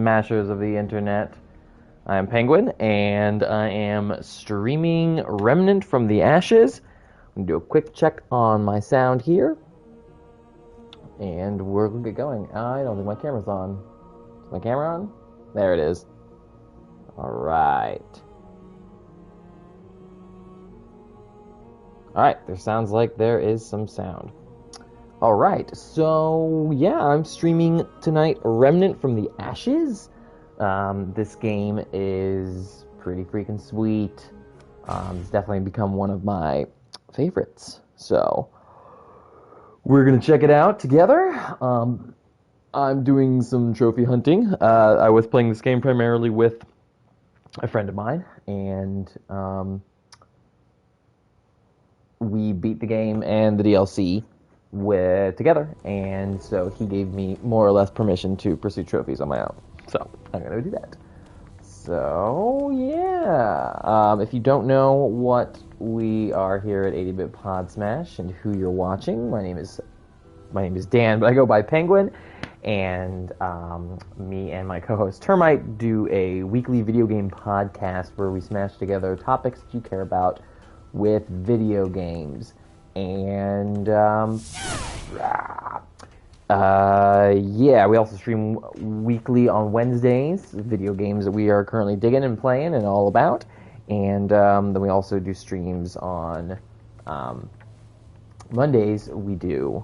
smashers of the internet. I am Penguin, and I am streaming Remnant from the Ashes. I'm going to do a quick check on my sound here, and we're going to get going. I don't think my camera's on. Is my camera on? There it is. Alright. Alright, there sounds like there is some sound. Alright, so yeah, I'm streaming tonight Remnant from the Ashes. This game is pretty freaking sweet. It's definitely become one of my favorites. So, we're going to check it out together. I'm doing some trophy hunting. I was playing this game primarily with a friend of mine, and we beat the game and the DLC together, and so he gave me more or less permission to pursue trophies on my own. So I'm going to do that. So yeah, if you don't know what we are here at 80-Bit Pod Smash and who you're watching, my name is Dan, but I go by Penguin, and me and my co-host Termite do a weekly video game podcast where we smash together topics that you care about with video games. And yeah, we also stream weekly on Wednesdays, video games that we are currently digging and playing and all about. And then we also do streams on Mondays. We do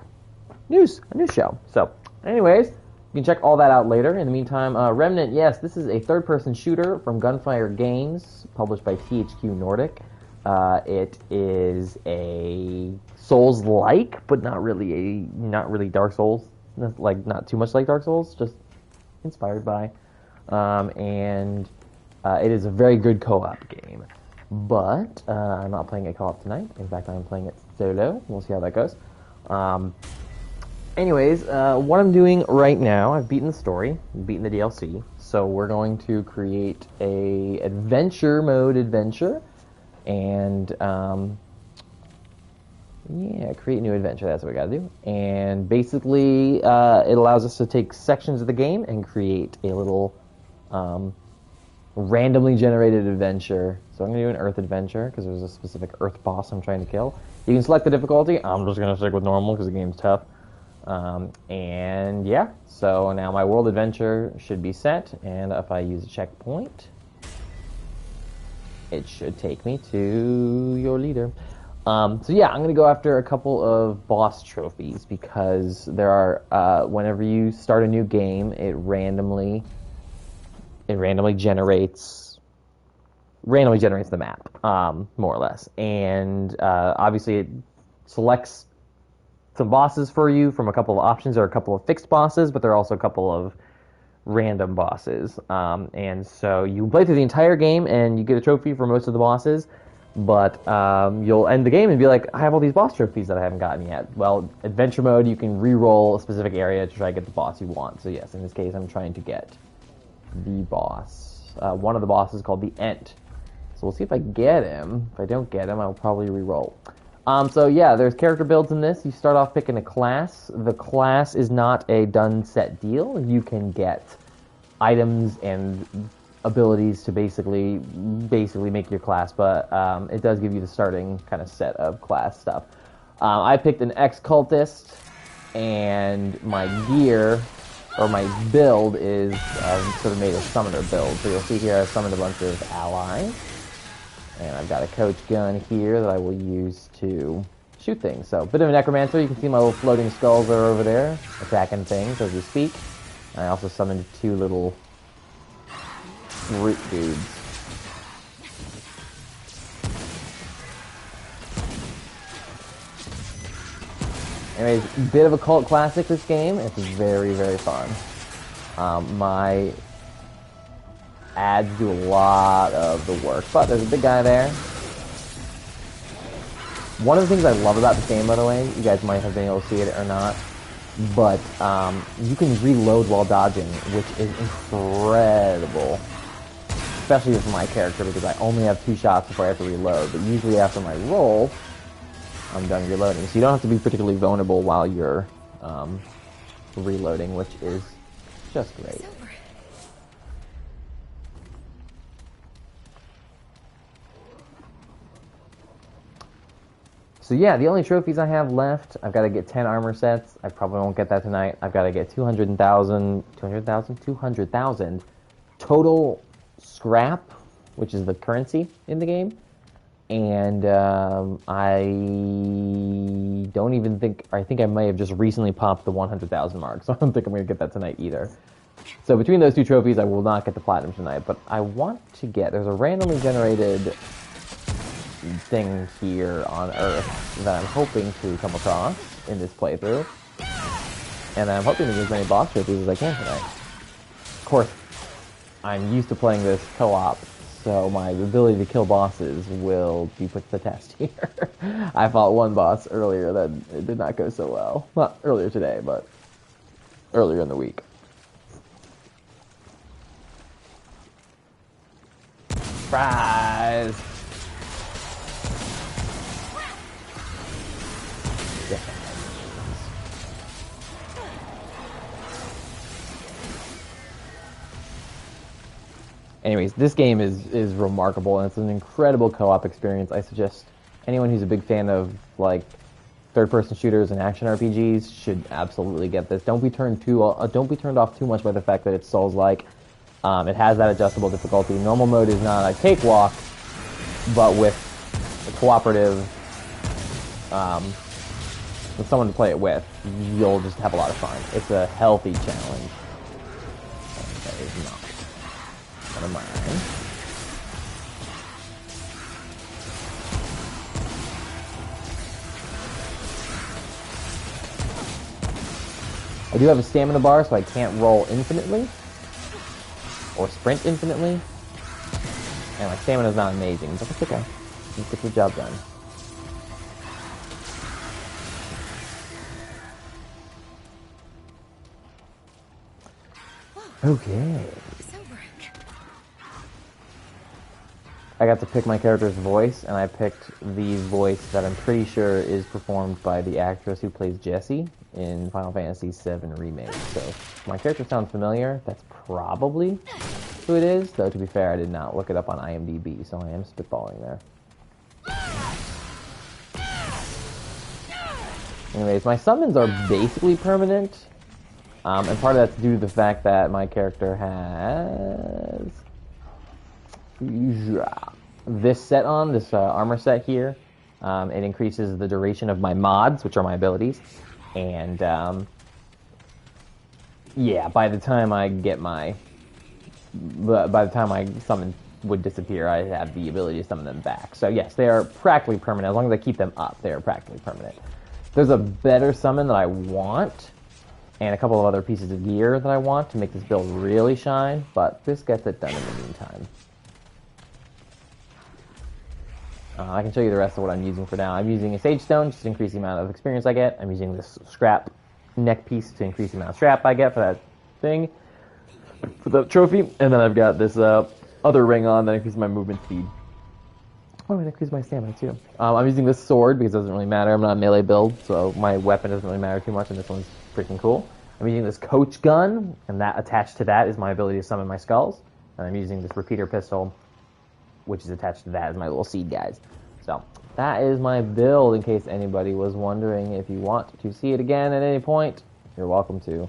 a news show. So anyways, you can check all that out later. In the meantime, Remnant, yes, this is a third-person shooter from Gunfire Games, published by THQ Nordic. It is a Souls-like, but not really Dark Souls. Like, not too much like Dark Souls, just inspired by. And it is a very good co-op game. But I'm not playing it co-op tonight. In fact, I'm playing it solo. We'll see how that goes. Anyways, what I'm doing right now, I've beaten the story, beaten the DLC, so we're going to create a adventure mode adventure. And, yeah, create new adventure, that's what we gotta do. And basically, it allows us to take sections of the game and create a little, randomly generated adventure. So I'm gonna do an Earth adventure, because there's a specific Earth boss I'm trying to kill. You can select the difficulty. I'm just gonna stick with normal, because the game's tough. And yeah, so now my world adventure should be set, and if I use a checkpoint, it should take me to your leader. So yeah, I'm going to go after a couple of boss trophies, because there are, whenever you start a new game, it randomly generates the map, more or less. And obviously it selects some bosses for you from a couple of options. There are a couple of fixed bosses, but there are also a couple of random bosses, and so you play through the entire game and you get a trophy for most of the bosses, but you'll end the game and be like, I have all these boss trophies that I haven't gotten yet. Well, adventure mode, you can re-roll a specific area to try to get the boss you want. So yes, in this case, I'm trying to get the boss. One of the bosses is called the Ent. So we'll see if I get him. If I don't get him, I'll probably re-roll. So yeah, there's character builds in this. You start off picking a class. The class is not a done set deal. You can get items and abilities to basically make your class, but it does give you the starting kind of set of class stuff. I picked an ex-cultist, and my gear, or my build, is sort of made a summoner build. So you'll see here I've summoned a bunch of allies. And I've got a coach gun here that I will use to shoot things. So, a bit of a necromancer. You can see my little floating skulls are over there, attacking things as we speak. And I also summoned two little root dudes. Anyways, bit of a cult classic, this game. It's very, very fun. My ads do a lot of the work, but there's a big guy there. One of the things I love about this game, by the way, you guys might have been able to see it or not, but you can reload while dodging, which is incredible. Especially with my character, because I only have 2 shots before I have to reload, but usually after my roll, I'm done reloading. So you don't have to be particularly vulnerable while you're reloading, which is just great. So yeah, the only trophies I have left, I've got to get 10 armor sets. I probably won't get that tonight. I've got to get 200,000 total scrap, which is the currency in the game. And I don't even think, I think I may have just recently popped the 100,000 mark, so I don't think I'm going to get that tonight either. So between those two trophies, I will not get the platinum tonight, but I want to get, there's a randomly generated thing here on Earth that I'm hoping to come across in this playthrough. And I'm hoping to get as many boss trophies as I can tonight. Of course, I'm used to playing this co-op, so my ability to kill bosses will be put to the test here. I fought one boss earlier that it did not go so well. Not earlier today, but earlier in the week. Surprise! Anyways, this game is remarkable, and it's an incredible co-op experience. I suggest anyone who's a big fan of like third-person shooters and action RPGs should absolutely get this. Don't be turned off too much by the fact that it's Souls-like. It has that adjustable difficulty. Normal mode is not a cakewalk, but with a cooperative, with someone to play it with, you'll just have a lot of fun. It's a healthy challenge. That is not one of mine. I do have a stamina bar, so I can't roll infinitely or sprint infinitely. And my stamina is not amazing, but it's okay. Just get the job done. Okay. I got to pick my character's voice, and I picked the voice that I'm pretty sure is performed by the actress who plays Jessie in Final Fantasy VII Remake. So if my character sounds familiar, that's probably who it is. Though, to be fair, I did not look it up on IMDb, so I am spitballing there. Anyways, my summons are basically permanent, and part of that's due to the fact that my character has this set on, this armor set here. It increases the duration of my mods, which are my abilities, and yeah, by the time my summon would disappear, I have the ability to summon them back. So yes, they are practically permanent. As long as I keep them up, they are practically permanent. There's a better summon that I want, and a couple of other pieces of gear that I want to make this build really shine, but this gets it done in the meantime. I can show you the rest of what I'm using for now. I'm using a Sage Stone just to increase the amount of experience I get. I'm using this scrap neck piece to increase the amount of scrap I get for that thing, for the trophy. And then I've got this other ring on that increases my movement speed. Oh, it increases my stamina too. I'm using this sword because it doesn't really matter. I'm not a melee build, so my weapon doesn't really matter too much, and this one's freaking cool. I'm using this coach gun, and that attached to that is my ability to summon my skulls. And I'm using this repeater pistol, which is attached to that as my little seed guys. So that is my build, in case anybody was wondering. If you want to see it again at any point, you're welcome to.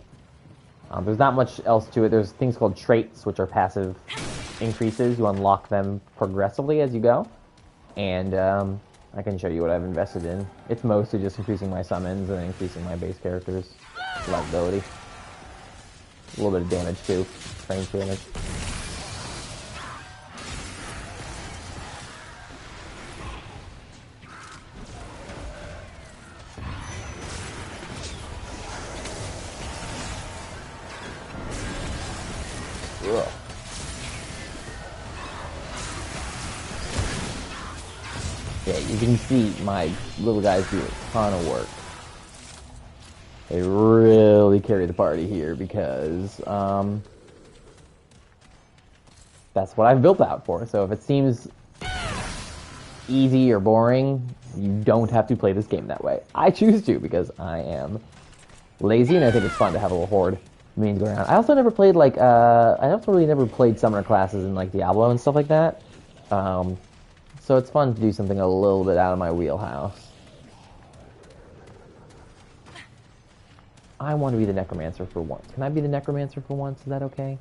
There's not much else to it. There's things called traits, which are passive increases. You unlock them progressively as you go. And I can show you what I've invested in. It's mostly just increasing my summons and increasing my base character's survivability. A little bit of damage too, range damage. Ugh. Yeah, you can see my little guys do a ton of work. They really carry the party here because that's what I've built out for. So if it seems easy or boring, you don't have to play this game that way. I choose to because I am lazy and I think it's fun to have a little horde means go around. I also never played like I also really never played summoner classes in like Diablo and stuff like that. So it's fun to do something a little bit out of my wheelhouse. I want to be the necromancer for once. Can I be the necromancer for once? Is that okay?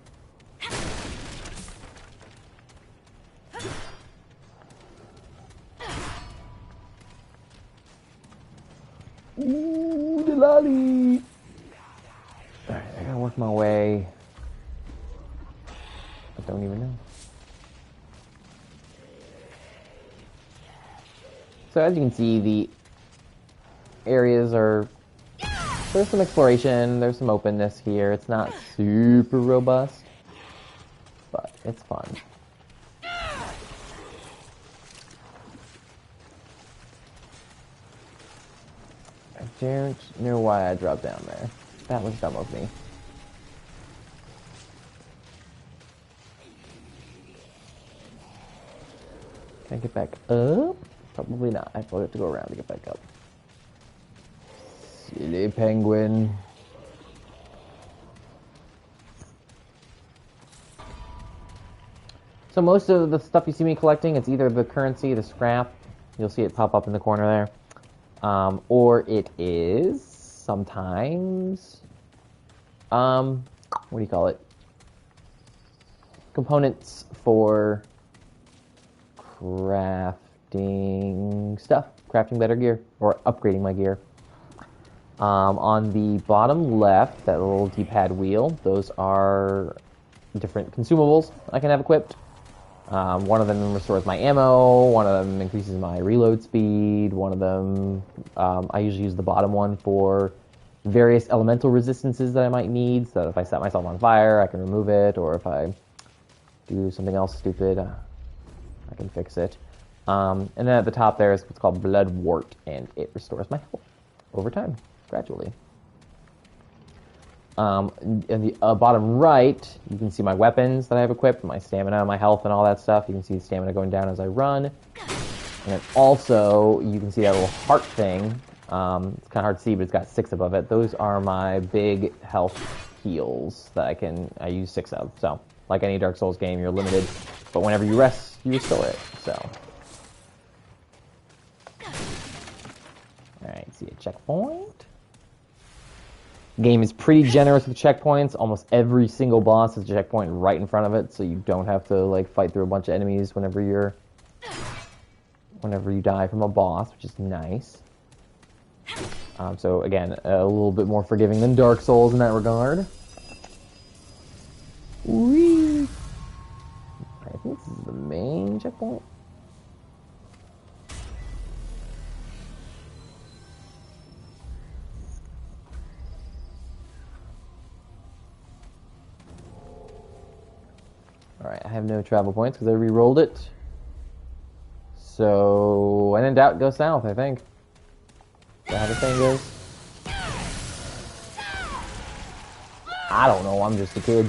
Ooh, Delali! Alright, I gotta work my way. I don't even know. So as you can see, the areas are... There's some exploration, there's some openness here. It's not super robust, but it's fun. I don't know why I dropped down there. That was dumb of me. Can I get back up? Probably not. I probably have to go around to get back up. Silly penguin. So most of the stuff you see me collecting, it's either the currency, the scrap. You'll see it pop up in the corner there. Or it is sometimes, what do you call it? Components for crafting stuff, crafting better gear, or upgrading my gear. On the bottom left, that little D-pad wheel, those are different consumables I can have equipped. One of them restores my ammo, one of them increases my reload speed, one of them, I usually use the bottom one for various elemental resistances that I might need, so that if I set myself on fire, I can remove it, or if I do something else stupid, I can fix it. And then at the top there is what's called Blood Wart, and it restores my health over time, gradually. In the bottom right, you can see my weapons that I have equipped, my stamina, my health, and all that stuff. You can see the stamina going down as I run. And then also, you can see that little heart thing. It's kind of hard to see, but it's got 6 above it. Those are my big health heals that I use 6 of. So, like any Dark Souls game, you're limited. But whenever you rest, you restore it. So. Alright, see a checkpoint. Game is pretty generous with checkpoints. Almost every single boss has a checkpoint right in front of it, so you don't have to like fight through a bunch of enemies whenever you die from a boss, which is nice. So again, a little bit more forgiving than Dark Souls in that regard. Whee! I think this is the main checkpoint. Alright, I have no travel points because I re-rolled it. So, when in doubt, go south, I think. Is that how the saying goes? I don't know, I'm just a kid.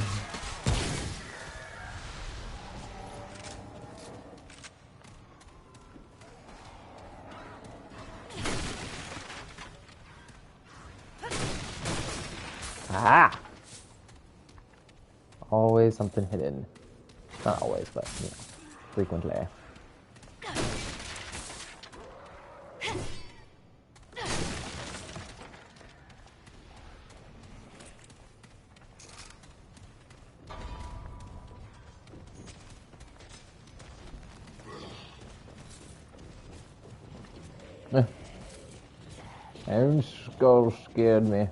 Aha! Always something hidden. Not always, but, you know, frequently. Iron Skull scared me.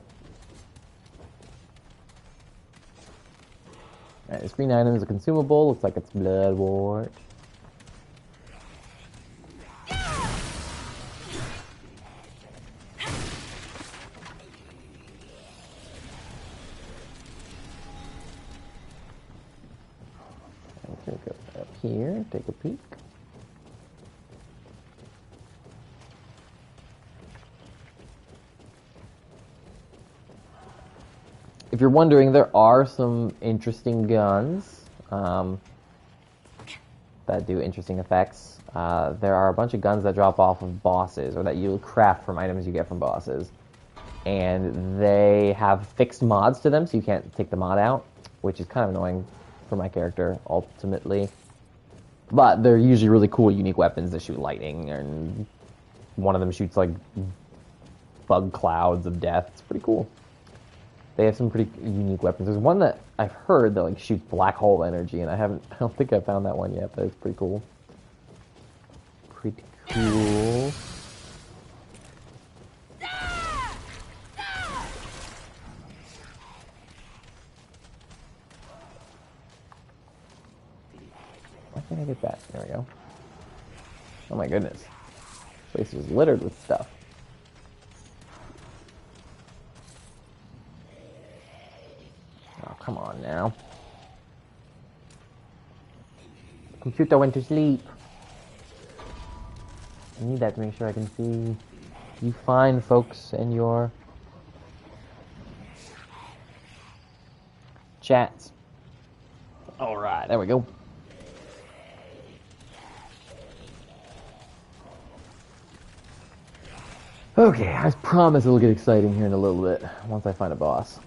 Alright, this green item is a consumable. Looks like it's Blood Wart. Take it up here, take a peek. If you're wondering, there are some interesting guns that do interesting effects. There are a bunch of guns that drop off of bosses, or that you craft from items you get from bosses. And they have fixed mods to them, so you can't take the mod out, which is kind of annoying for my character, ultimately. But they're usually really cool, unique weapons that shoot lightning, and one of them shoots, like, bug clouds of death. It's pretty cool. They have some pretty unique weapons. There's one that I've heard that like shoots black hole energy, and I don't think I found that one yet, but it's pretty cool. Pretty cool. Why can't I get that? There we go. Oh my goodness. This place is littered with stuff. Oh, come on now. Computer went to sleep. I need that to make sure I can see you fine folks in your chats. Alright, there we go. Okay, I promise it'll get exciting here in a little bit once I find a boss.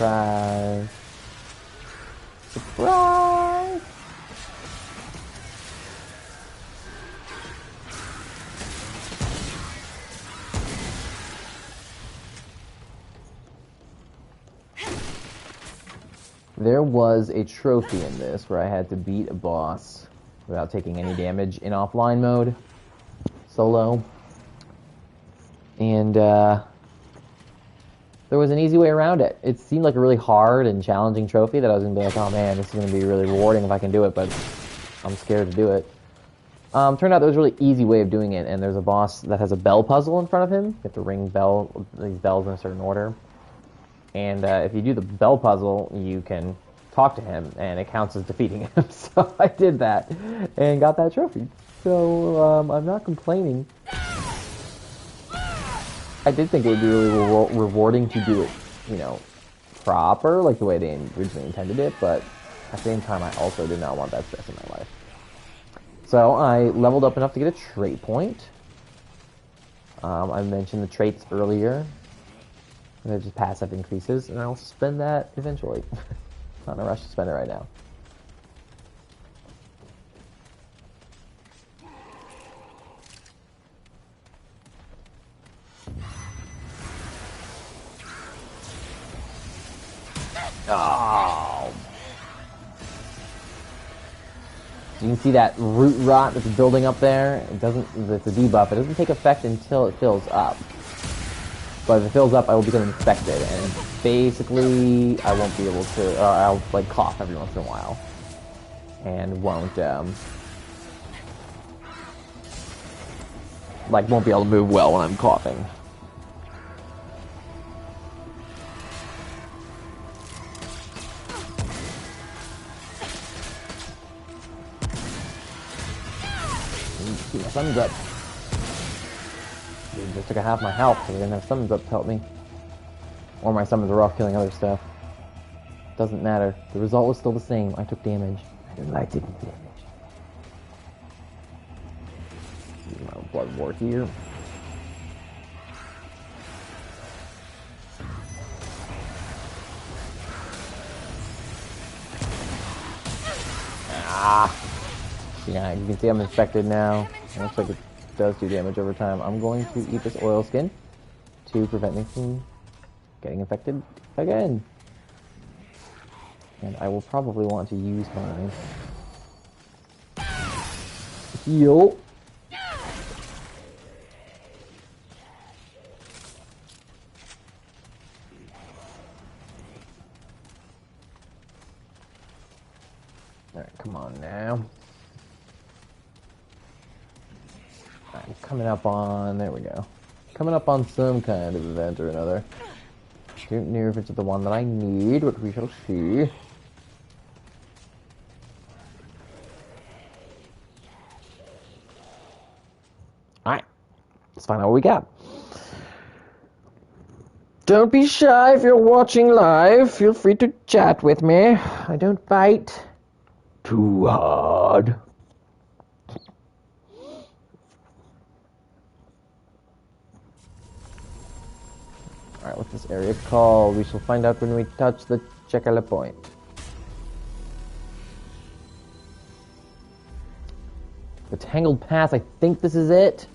Surprise. Surprise! There was a trophy in this where I had to beat a boss without taking any damage in offline mode, solo. And there was an easy way around it. It seemed like a really hard and challenging trophy that I was going to be like, oh man, this is going to be really rewarding if I can do it, but I'm scared to do it. Turned out there was a really easy way of doing it, and there's a boss that has a bell puzzle in front of him. You have to ring these bells in a certain order. And if you do the bell puzzle, you can talk to him, and it counts as defeating him. So I did that and got that trophy. So I'm not complaining. I did think it would be really rewarding to do it, you know, proper, like the way they originally intended it, but at the same time, I also did not want that stress in my life. So I leveled up enough to get a trait point. I mentioned the traits earlier. They're just passive increases, and I'll spend that eventually. Not in a rush to spend it right now. Oh. You can see that root rot that's building up there. It's a debuff. It doesn't take effect until it fills up. But if it fills up, I will become infected, and basically, I won't be able to, or I'll like cough every once in a while, and won't be able to move well when I'm coughing. See, my sun's up. Dude, just took a half my health because I didn't have summons up to help me. Or my summons were off killing other stuff. Doesn't matter. The result was still the same. I took damage. I didn't damage. Use my blood wart here. Ah! Yeah, you can see I'm infected now. It looks like it does do damage over time. I'm going to eat this oil skin to prevent me from getting infected again. And I will probably want to use my heal. Alright, come on now. I'm coming up on, there we go. Coming up on some kind of event or another. Don't know if it's the one that I need, but we shall see. Alright, let's find out what we got. Don't be shy if you're watching live. Feel free to chat with me. I don't fight too hard. Alright, what's this area called? We shall find out when we touch the checker point. The Tangled Pass, I think this is it.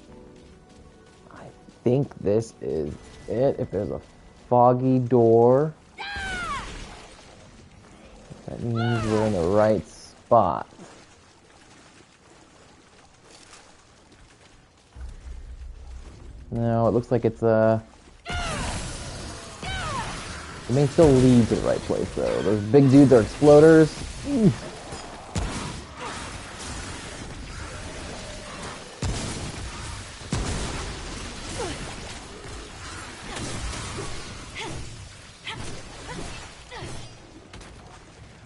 I think this is it. If there's a foggy door, that means we're in the right spot. No, it looks like it's a... It may still lead to the right place, though. Those big dudes are exploders.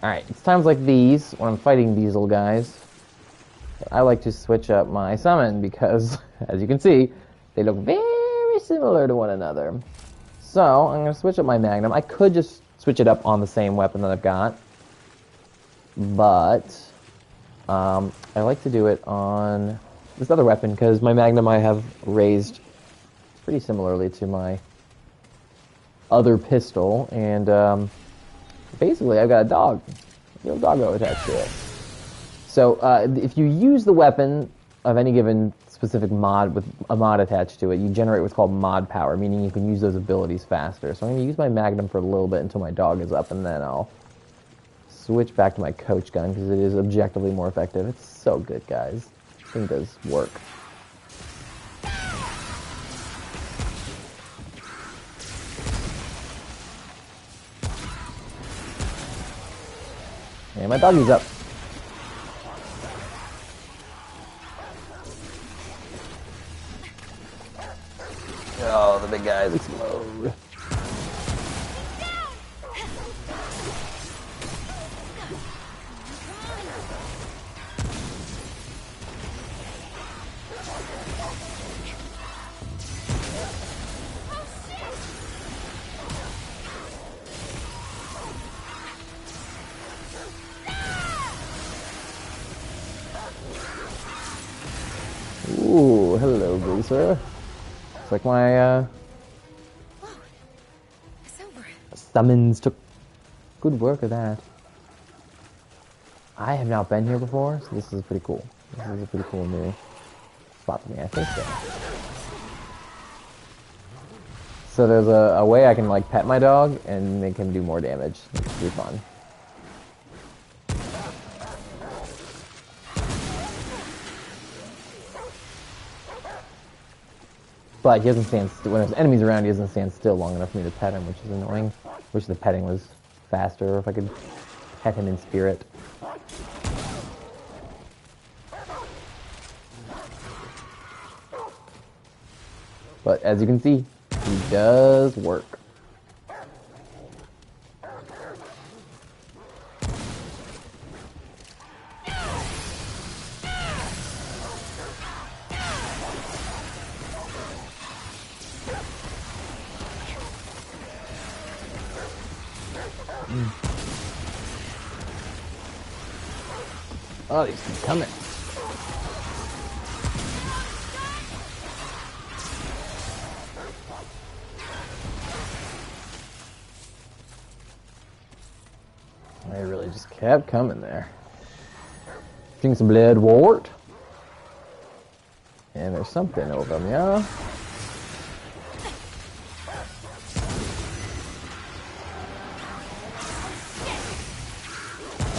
Alright, it's times like these, when I'm fighting these little guys, I like to switch up my summon because, as you can see, they look very similar to one another. So, I'm going to switch up my Magnum. I could just switch it up on the same weapon that I've got, but I like to do it on this other weapon because my Magnum I have raised pretty similarly to my other pistol, and basically I've got a dog, a little doggo attached to it. So if you use the weapon of any given specific mod with a mod attached to it, you generate what's called mod power, meaning you can use those abilities faster. So I'm going to use my Magnum for a little bit until my dog is up, and then I'll switch back to my coach gun because it is objectively more effective. It's so good, guys. This thing does work. And my doggy's up. Oh, the big guys explode. Ooh, hello, Greaser. Looks like my summons took good work of that. I have not been here before, so this is pretty cool. This is a pretty cool new spot for me, I think so. So there's a way I can like pet my dog and make him do more damage. It's pretty fun. But he doesn't stand still. When there's enemies around, he doesn't stand still long enough for me to pet him, which is annoying. Wish the petting was faster, or if I could pet him in spirit. But as you can see, he does work. Oh, these keep coming. They really just kept coming there. Drink some blood wart. And there's something over them, yeah?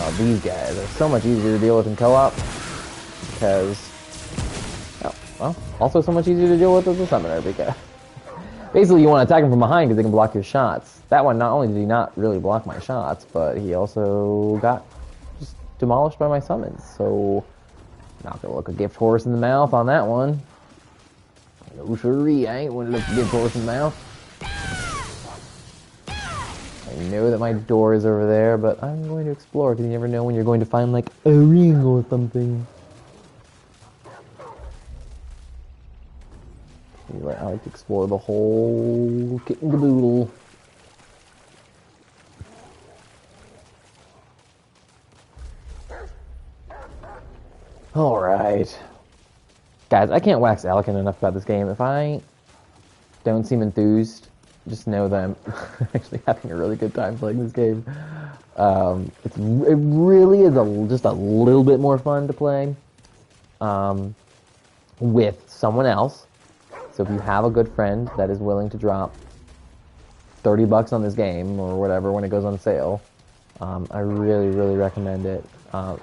Oh, these guys are so much easier to deal with in co-op because, oh, well, also so much easier to deal with as a summoner because basically you want to attack them from behind because they can block your shots. That one, not only did he not really block my shots, but he also got just demolished by my summons. So, not gonna look a gift horse in the mouth on that one. No siree, I ain't gonna look a gift horse in the mouth. I know that my door is over there, but I'm going to explore because you never know when you're going to find like a ring or something. I like to explore the whole kit and caboodle. Alright. Guys, I can't wax eloquent enough about this game. If I don't seem enthused, just know that I'm actually having a really good time playing this game. It really is just a little bit more fun to play with someone else. So if you have a good friend that is willing to drop $30 on this game or whatever when it goes on sale, I really, really recommend it.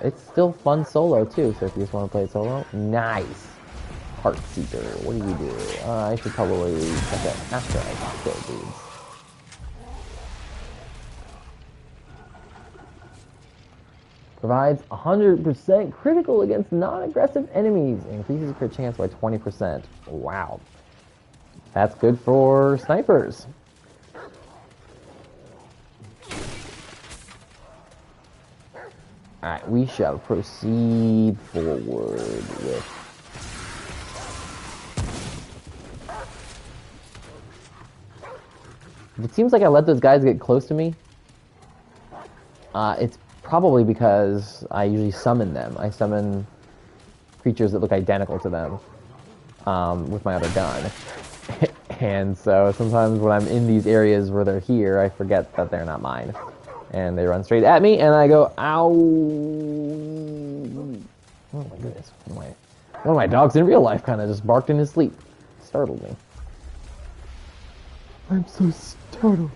It's still fun solo too, so if you just want to play it solo, nice. Heart Seeker, what do you do? I should probably check it after I kill dudes. Provides 100% critical against non-aggressive enemies. Increases crit chance by 20%. Wow. That's good for snipers. Alright, we shall proceed forward with... If it seems like I let those guys get close to me, it's probably because I usually summon them. I summon creatures that look identical to them with my other gun. And so sometimes when I'm in these areas where they're here, I forget that they're not mine. And they run straight at me, and I go, ow. Oh my goodness. One of my dogs in real life kind of just barked in his sleep. Startled me. I'm so startled.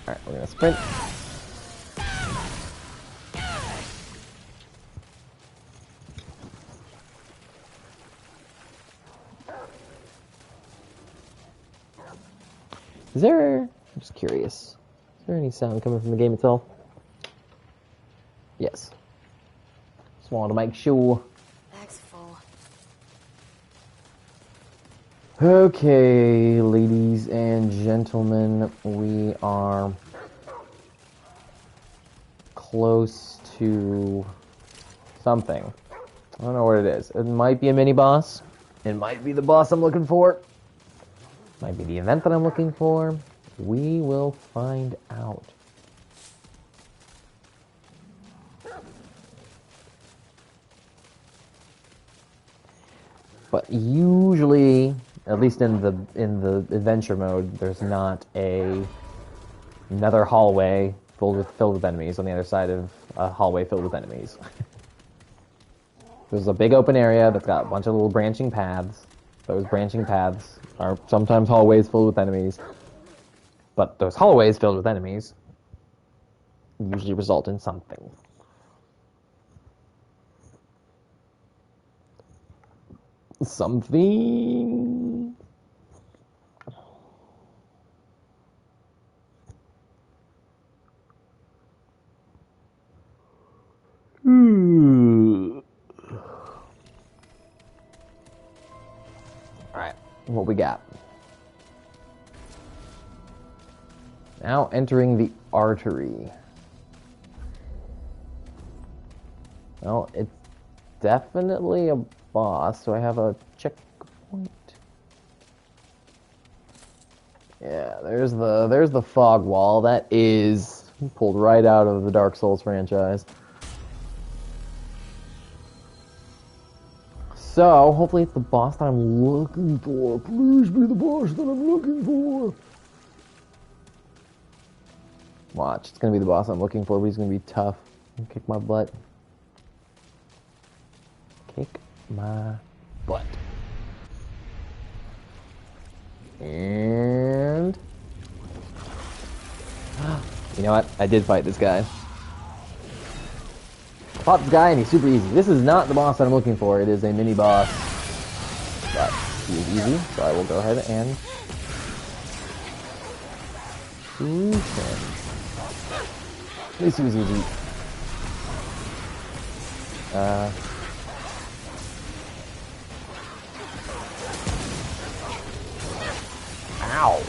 Alright, we're gonna sprint. Is there... I'm just curious. Is there any sound coming from the game itself? Yes. Just wanted to make sure. Bag's full. Okay, ladies and gentlemen, we are close to something. I don't know what it is. It might be a mini-boss. It might be the boss I'm looking for. Might be the event that I'm looking for. We will find out. But usually, at least in the adventure mode, there's not another hallway filled with enemies on the other side of a hallway filled with enemies. There's a big open area that's got a bunch of little branching paths. Those branching paths are sometimes hallways filled with enemies. But those hallways filled with enemies usually result in something. Something. Alright, what we got? Now entering the artery. Well, it's definitely a boss, so I have a checkpoint. Yeah, there's the fog wall. That is pulled right out of the Dark Souls franchise. So, hopefully it's the boss that I'm looking for. Please be the boss that I'm looking for. Watch, it's gonna be the boss I'm looking for, but he's gonna be tough. Kick my butt. Kick my butt. And... you know what? I did fight this guy. I fought this guy and he's super easy. This is not the boss that I'm looking for. It is a mini-boss. But he is easy, so I will go ahead and... shoot him. This was easy. Ow.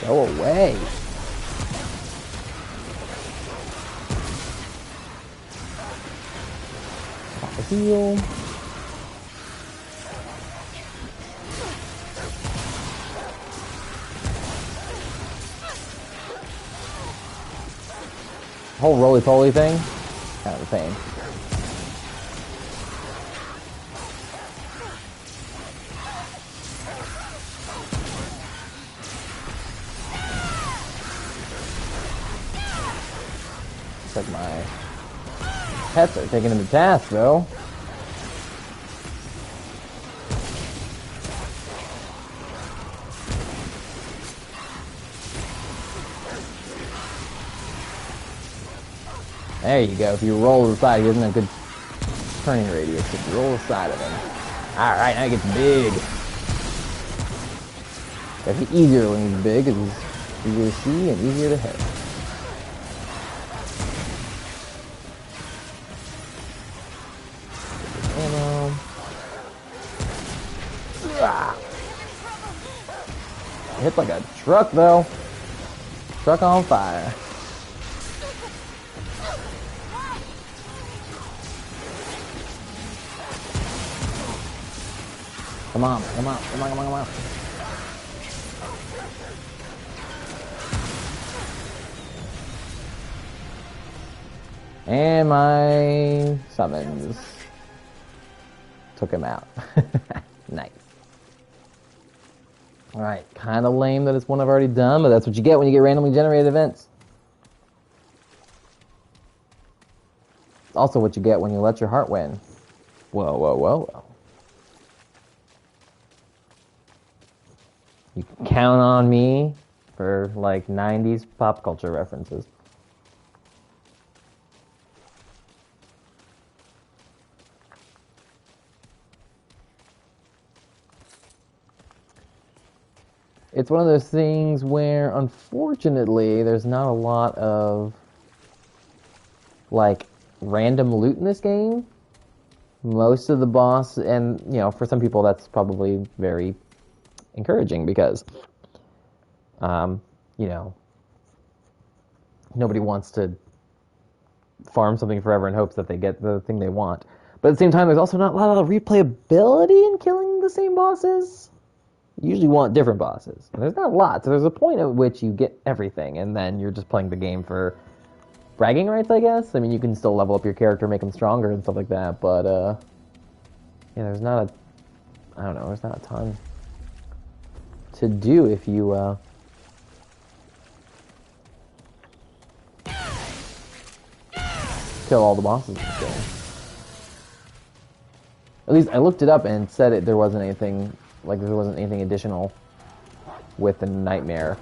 Go away. Heal. whole roly-poly thing, kind of a pain. Looks like my pets are taking him to task, though. There you go. If you roll to the side, he doesn't have good turning radius. If you roll the side of him. Alright, now he gets big. Gotta be easier when he's big, because he's easier to see and easier to hit. Ammo. Hit like a truck, though. Truck on fire. Come on, come on, come on, come on, come on. And my summons took him out. Nice. Alright, kind of lame that it's one I've already done, but that's what you get when you get randomly generated events. It's also what you get when you let your heart win. Whoa, whoa, whoa, whoa. You can count on me for, like, 90s pop culture references. It's one of those things where, unfortunately, there's not a lot of, like, random loot in this game. Most of the boss, and, you know, for some people that's probably very encouraging because, you know, nobody wants to farm something forever in hopes that they get the thing they want. But at the same time, there's also not a lot of replayability in killing the same bosses. You usually want different bosses. And there's not a lot, so there's a point at which you get everything, and then you're just playing the game for bragging rights, I guess. I mean, you can still level up your character, make him stronger and stuff like that, but, yeah, there's not a, I don't know, there's not a ton to do if you, kill all the bosses in this game. At least I looked it up and said there wasn't anything, like there wasn't anything additional with the nightmare,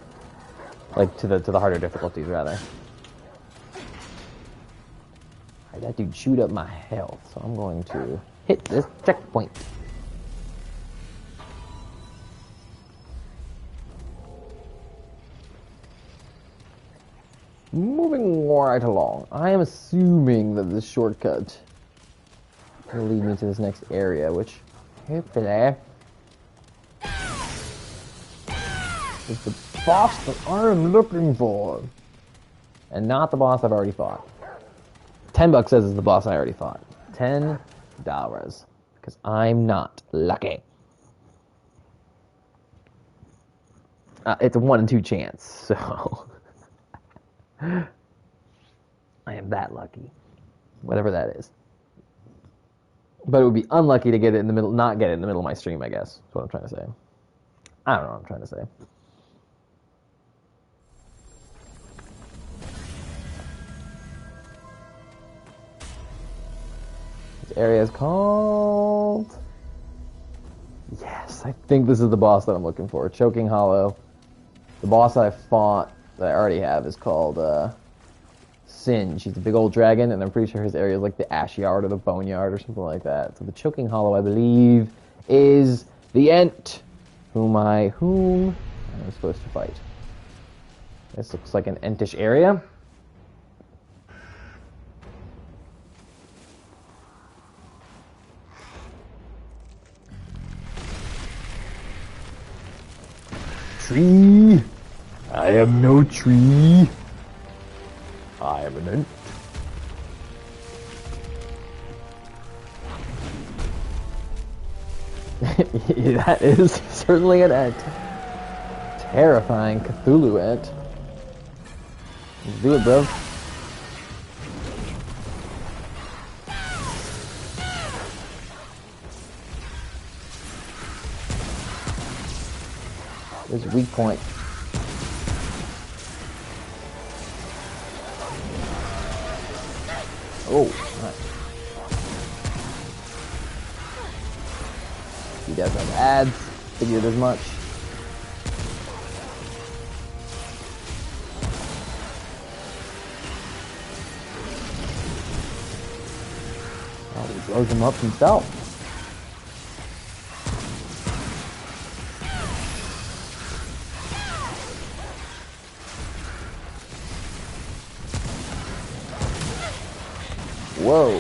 like to the harder difficulties rather. Alright, that dude chewed up my health, so I'm going to hit this checkpoint. Moving right along, I am assuming that this shortcut will lead me to this next area, which hopefully is the boss that I'm looking for, and not the boss I've already fought. $10 says it's the boss I already fought. $10, because I'm not lucky. It's a 1 in 2 chance, so I am that lucky, whatever that is. But it would be unlucky to get it in the middle, not get it in the middle of my stream, I guess. That's what I'm trying to say. I don't know what I'm trying to say. This area is called... Yes, I think this is the boss that I'm looking for. Choking Hollow. The boss I fought, that I already have, is called Singe. He's a big old dragon, and I'm pretty sure his area is like the Ash Yard or the Bone Yard or something like that. So the Choking Hollow, I believe, is the Ent, whom I'm supposed to fight. This looks like an Entish area. Tree! I am no tree. I am an Ent. That is certainly an Ent. Terrifying Cthulhu Ent. Let's do it, bro. There's a weak point. Oh, nice. He does have ads. Figured as much. Oh, he blows him up himself. Whoa.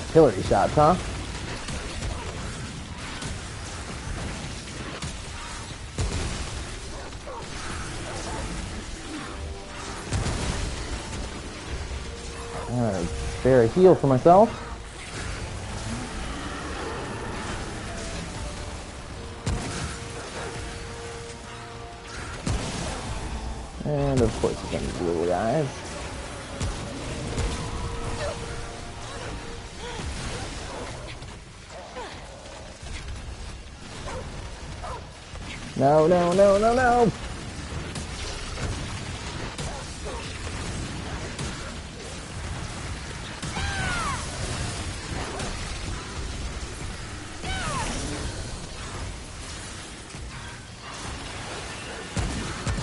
Artillery shots, huh? Alright, spare a heal for myself. And of course, you're gonna deal with guys. No, no, no, no, no!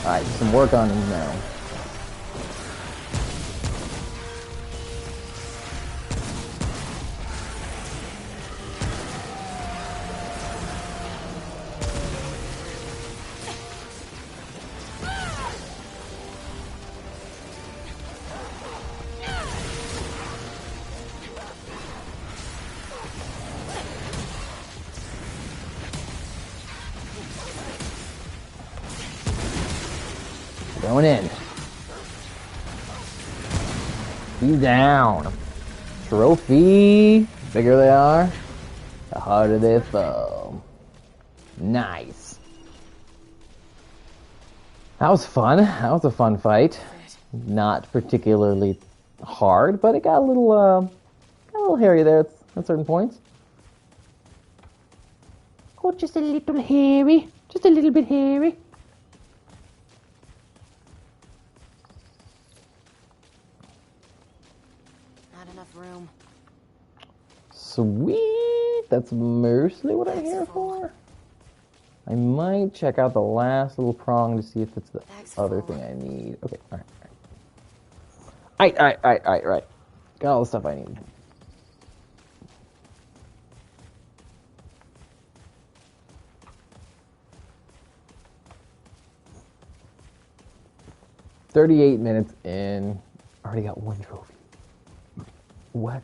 Alright, some work on him now. Going in. He's down. Trophy. The bigger they are, the harder they fall. Nice. That was fun. That was a fun fight. Not particularly hard, but it got a little hairy there at certain points. Oh, just a little hairy. Just a little bit hairy. Room. Sweet! That's mostly what I'm here for. I might check out the last little prong to see if it's the other thing I need. Okay, alright. Got all the stuff I need. "38 minutes in. Already got one trophy. What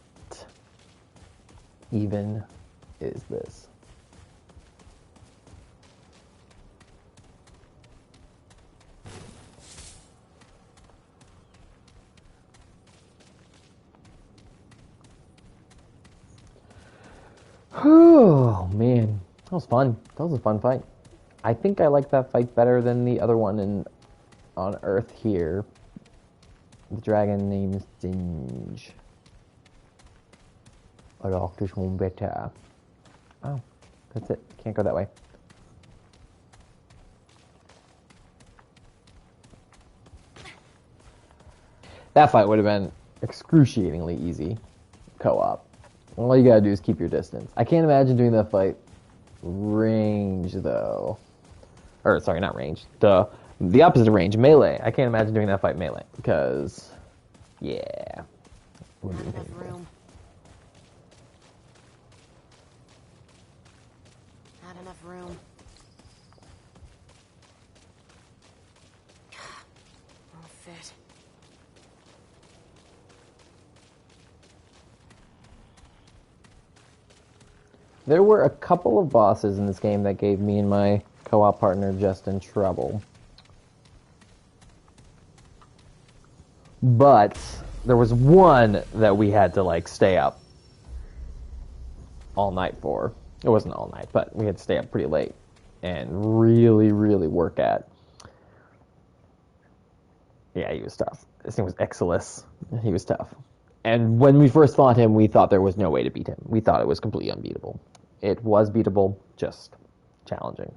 even is this?" Oh man, that was fun. That was a fun fight. I think I like that fight better than the other one on Earth here. The dragon name is Dinge. I like this one better. Oh, that's it. Can't go that way. That fight would have been excruciatingly easy co-op. All you gotta do is keep your distance. I can't imagine doing that fight range, though. Or, sorry, not range. The opposite of range, melee. I can't imagine doing that fight melee. Because, yeah. Not enough room. Not enough room. Won't fit. There were a couple of bosses in this game that gave me and my co-op partner Justin trouble. But there was one that we had to like stay up all night for. It wasn't all night, but we had to stay up pretty late and really, really work at. Yeah, he was tough. His name was Exilus. He was tough. And when we first fought him, we thought there was no way to beat him. We thought it was completely unbeatable. It was beatable, just challenging.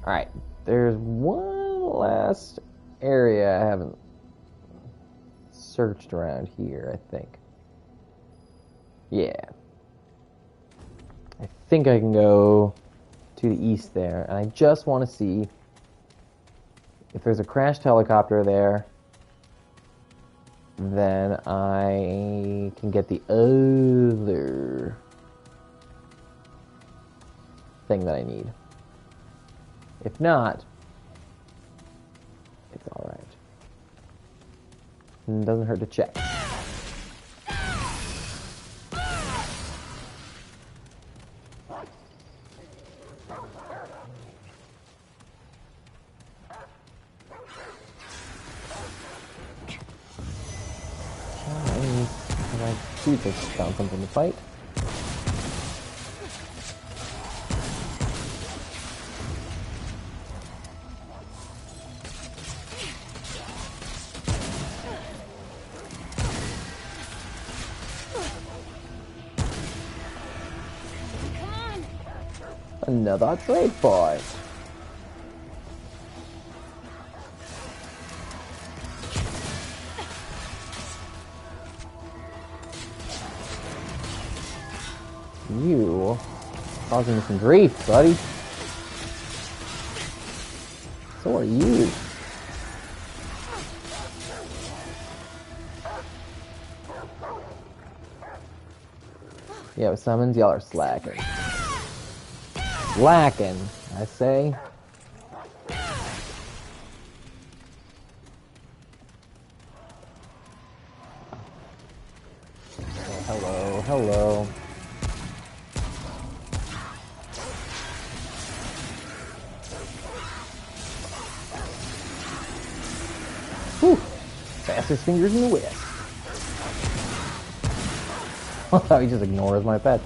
Alright, there's one last area I haven't searched around here, I think. Yeah. I think I can go to the east there, and I just want to see if there's a crashed helicopter there, then I can get the other thing that I need. If not, it's alright. It doesn't hurt to check. I just found something to fight. Another trade point. You causing me some grief, buddy. So are you. Yeah, with summons, y'all are slacking. Slacking, I say. Oh, hello, hello. Whew. Fastest fingers in the West. Oh, he just ignores my pet.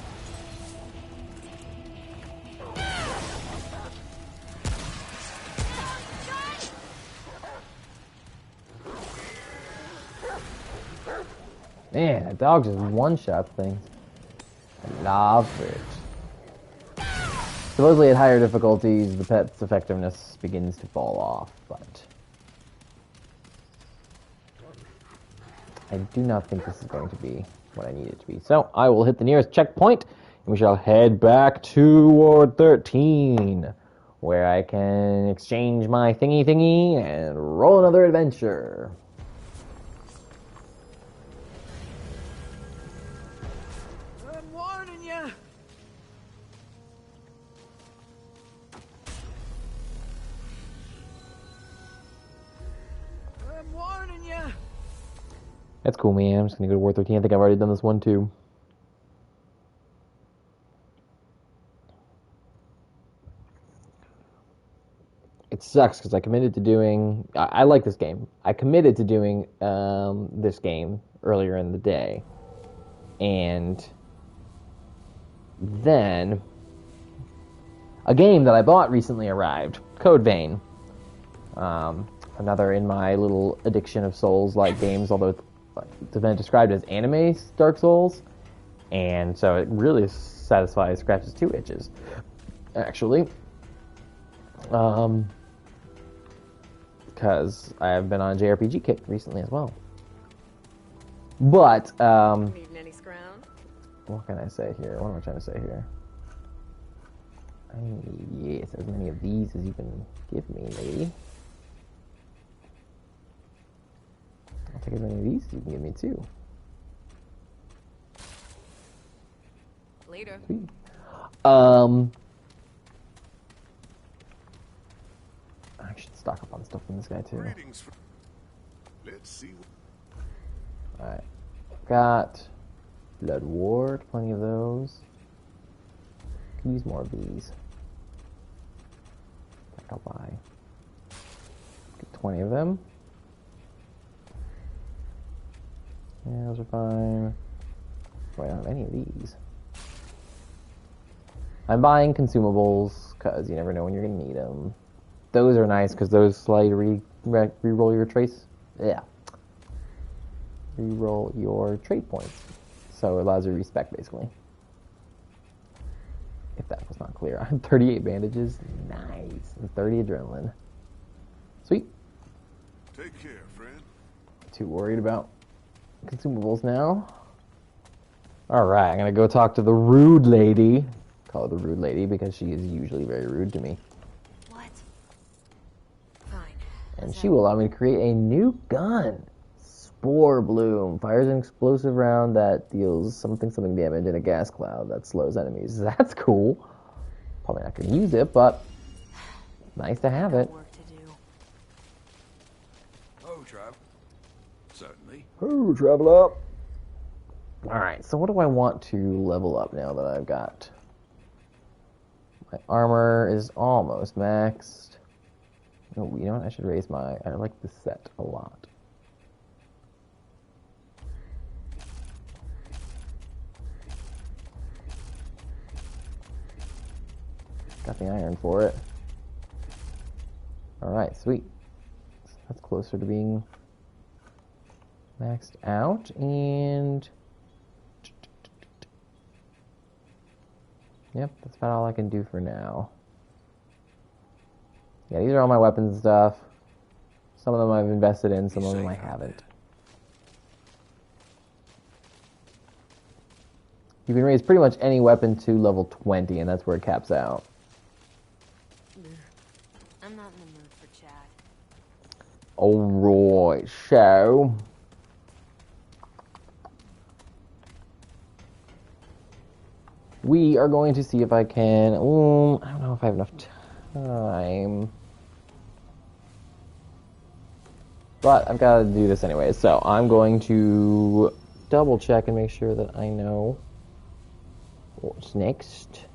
Man, that dog just one-shot things. I love it. Supposedly at higher difficulties, the pet's effectiveness begins to fall off, but I do not think this is going to be what I need it to be. So I will hit the nearest checkpoint, and we shall head back to Ward 13, where I can exchange my thingy and roll another adventure. I'm warning you. I'm warning you. That's cool, man. I'm just gonna go to Ward 13. I think I've already done this one too. It sucks because I committed to doing. I like this game. I committed to doing this game earlier in the day, and then a game that I bought recently arrived, Code Vein. Another in my little addiction of Souls-like games, although it's been described as anime Dark Souls, and so it really satisfies scratches two itches, actually. Because I have been on a JRPG kick recently as well. But Needing any scrounge? what can I say here? What am I trying to say here? Yes, as many of these as you can give me, lady. I'll take as many of these as you can give me too. Later. Sweet. I should stock up on stuff from this guy too. Let's see. Alright. Got Blood Ward, plenty of those. Could use more of these. I think I'll buy. Get 20 of them. Yeah, those are fine. Oh, I don't have any of these. I'm buying consumables, because you never know when you're going to need them. Those are nice, because those allow you to re-roll your trace. Yeah. Re-roll your trade points. So it allows you to respec, basically. if that was not clear. I have 38 bandages. Nice. And 30 adrenaline. Sweet. Take care, friend. Too worried about consumables now. Alright, I'm gonna go talk to the rude lady. Call her the rude lady because she is usually very rude to me. What? Fine. And she will allow me to create a new gun. Spore Bloom. Fires an explosive round that deals something damage in a gas cloud that slows enemies. That's cool. Probably not gonna use it, but nice to have it. Work to do. Oh, Trav. Certainly. Oh, travel up. Alright, so what do I want to level up now that I've got? My armor is almost maxed. Oh, you know what? I should raise my... I like the set a lot. Got the iron for it. Alright, sweet. That's closer to being maxed out, and yep, that's about all I can do for now. Yeah, these are all my weapons and stuff. Some of them I've invested in, some of them I haven't. You can raise pretty much any weapon to level 20, and that's where it caps out. I'm not in the mood for chat. Alright, so we are going to see if I can... I don't know if I have enough time. But I've got to do this anyway, so I'm going to double check and make sure that I know what's next.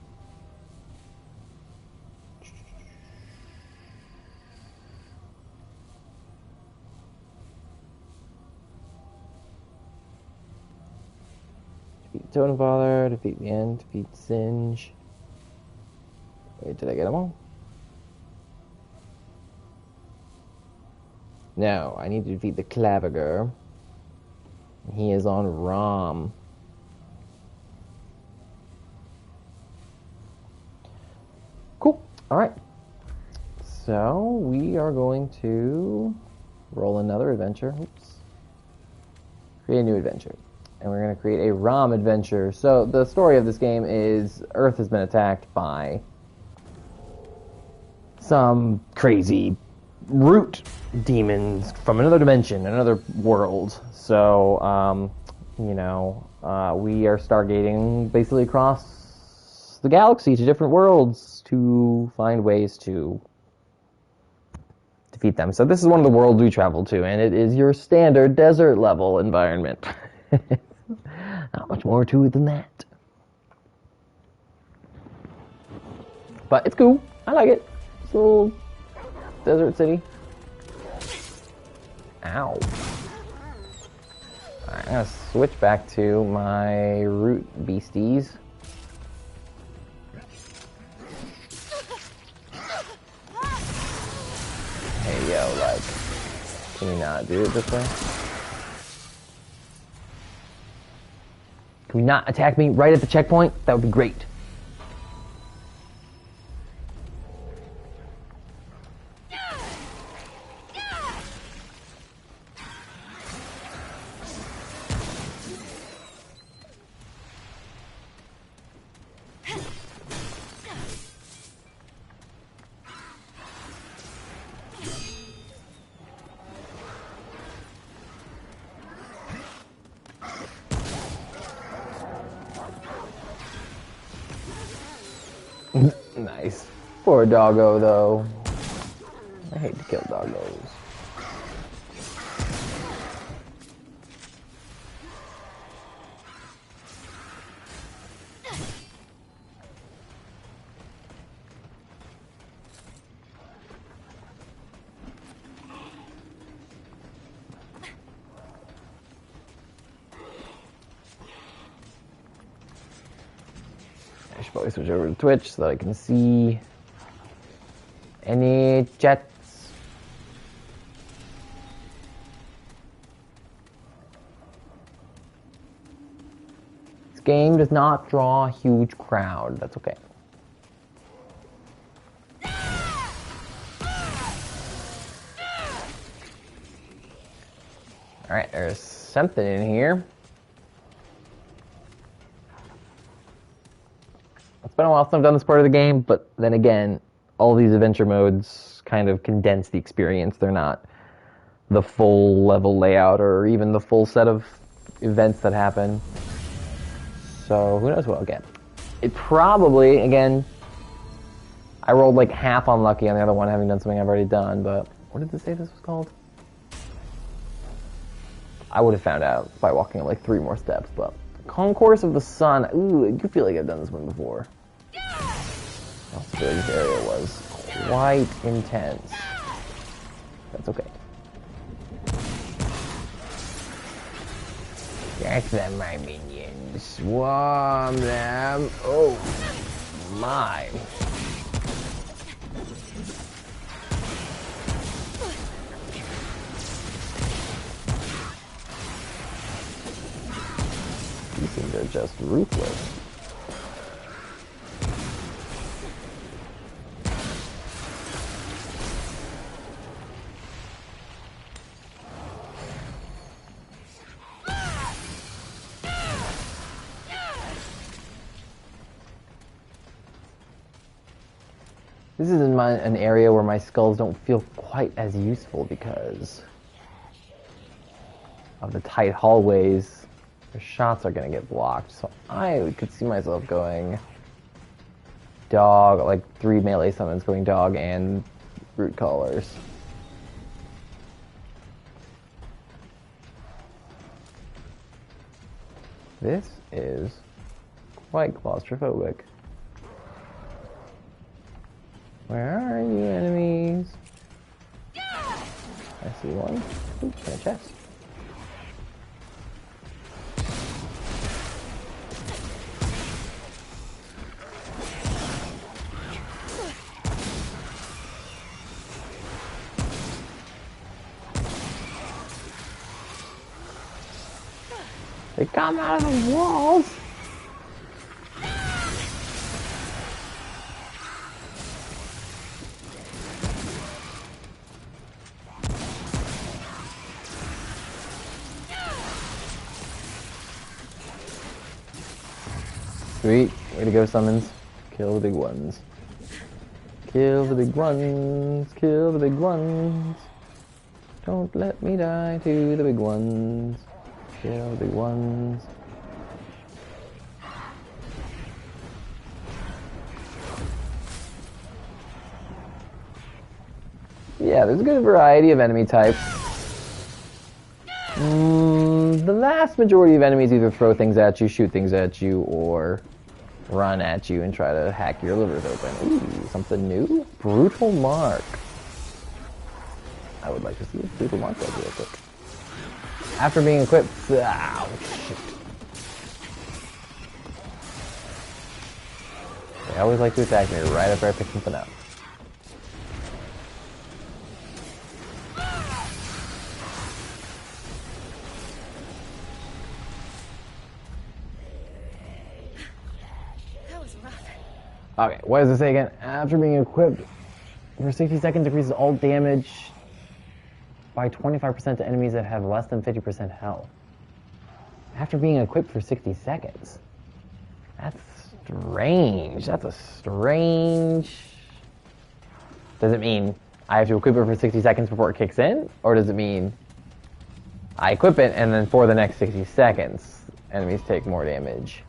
Defeat Totem Father, defeat the End, defeat Singe. Wait, did I get them all? No, I need to defeat the Claviger. He is on Rom. Cool. Alright. So, we are going to roll another adventure. Oops. Create a new adventure. And we're going to create a ROM adventure. So, the story of this game is Earth has been attacked by some crazy root demons from another dimension, another world. So, we are stargating basically across the galaxy to different worlds to find ways to defeat them. So this is one of the worlds we travel to, and it is your standard desert level environment. Not much more to it than that. But it's cool. I like it. It's a little desert city. Ow. Alright, I'm gonna switch back to my root beasties. Hey, yo, like, can we not do it this way? Can we not attack me right at the checkpoint? That would be great. Nice. Poor doggo, though. I hate to kill doggos. I should probably switch over to Twitch so that I can see any chats. This game does not draw a huge crowd. That's okay. Alright, there's something in here. It's been a while since I've done this part of the game, but then again, all these adventure modes kind of condense the experience. They're not the full level layout or even the full set of events that happen. So who knows what I'll get. It probably, again, I rolled like half unlucky on the other one, having done something I've already done, but what did this say this was called? I would have found out by walking up like 3 more steps, but Concourse of the Sun. Ooh, I do feel like I've done this one before. I also feel like this area was quite intense. That's okay. Catch them, my minions. Swarm them. Oh, my. These things are just ruthless. This is in an area where my skulls don't feel quite as useful because of the tight hallways. The shots are going to get blocked, so I could see myself going dog, like 3 melee summons going dog and root callers. This is quite claustrophobic. Where are you, enemies? I see one. Oops, in a chest. They come out of the walls! Sweet. Way to go, summons. Kill the big ones. Kill the big ones. Kill the big ones. Don't let me die to the big ones. Kill the big ones. Yeah, there's a good variety of enemy types. The vast majority of enemies either throw things at you, shoot things at you, or run at you and try to hack your livers open. Ooh, something new? Brutal Mark. I would like to see what Brutal Mark does real quick. After being equipped... Ow, shit. They always like to attack me right after I pick something up. Okay, what does it say again? After being equipped for 60 seconds, increases all damage by 25% to enemies that have less than 50% health. After being equipped for 60 seconds? That's strange. That's a strange... Does it mean I have to equip it for 60 seconds before it kicks in? Or does it mean I equip it and then for the next 60 seconds, enemies take more damage?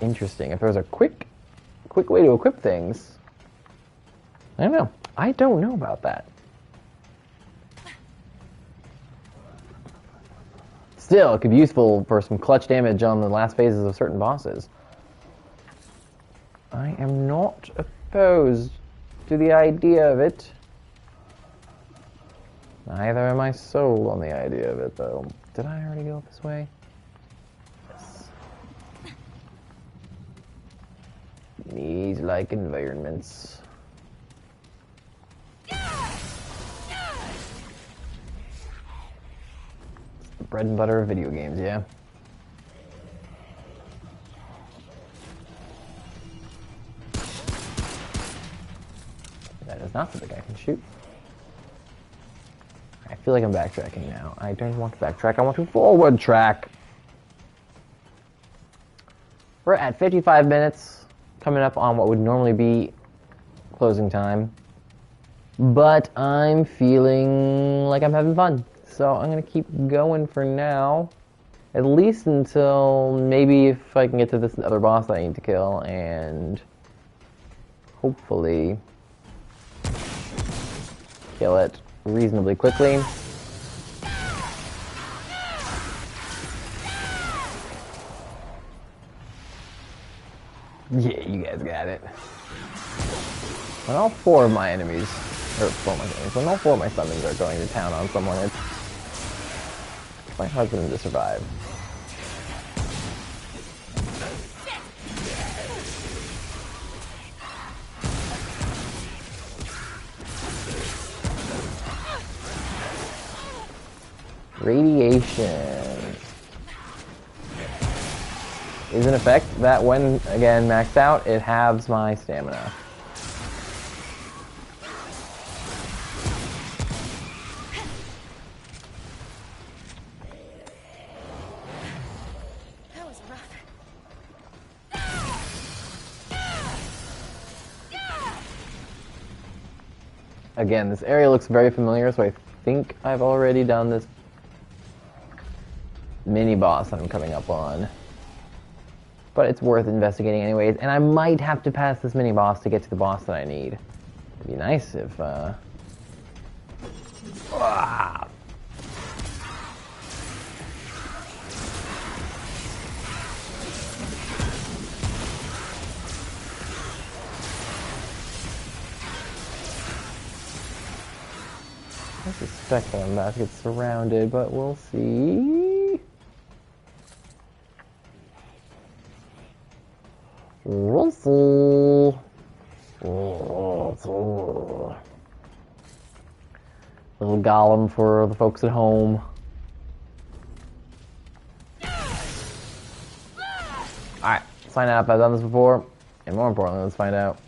Interesting. If there's a quick way to equip things, I don't know. I don't know about that. Still, it could be useful for some clutch damage on the last phases of certain bosses. I am not opposed to the idea of it. Neither am I sold on the idea of it, though. Did I already go this way? These like environments. It's the bread and butter of video games, yeah. That is not something I can shoot. feel like I'm backtracking now. I don't want to backtrack. I want to forward track. We're at 55 minutes, coming up on what would normally be closing time. But I'm feeling like I'm having fun. So I'm going to keep going for now. At least until maybe if I can get to this other boss that I need to kill. And hopefully kill it reasonably quickly. Yeah, you guys got it. When all four of my enemies, when all four of my summons are going to town on someone, it's my husband to survive. Radiation is an effect that, when again maxed out, it halves my stamina. That was rough. Again, this area looks very familiar, so I think I've already done this mini-boss that I'm coming up on. But it's worth investigating anyways, and I might have to pass this mini-boss to get to the boss that I need. It'd be nice if, I suspect that I'm about to get surrounded, but we'll see. We'll see. Little golem for the folks at home. Alright, let's find out if I've done this before. And more importantly, let's find out.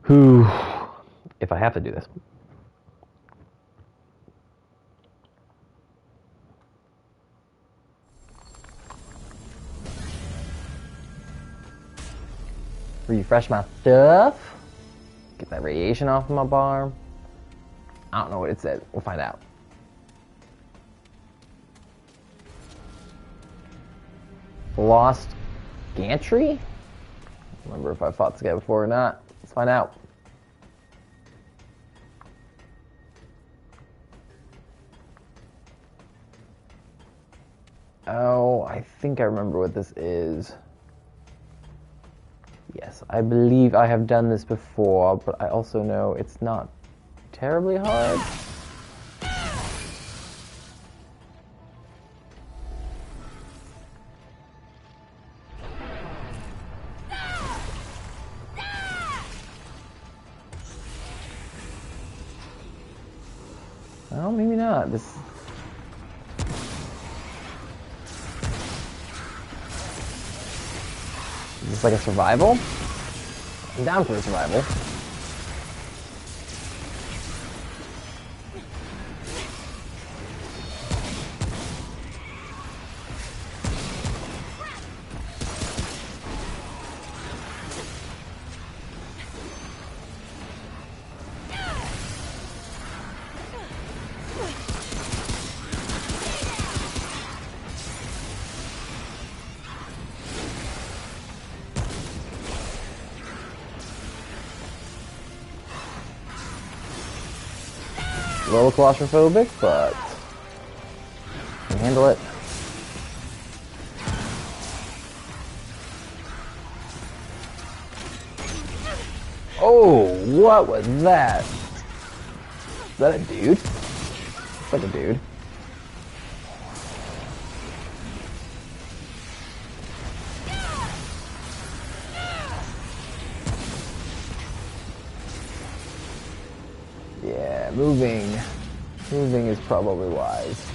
Whew. If I have to do this. Refresh my stuff. Get that radiation off of my bar. I don't know what it said. We'll find out. Lost gantry? I don't remember if I fought this guy before or not. Let's find out. Oh, I think I remember what this is. Yes, I believe I have done this before, but I also know it's not terribly hard. Well, maybe not. This. Is this like a survival? I'm down for a survival. A little claustrophobic, but I can handle it. Oh, what was that? Is that a dude? It's like a dude. Yeah, moving. Moving is probably wise.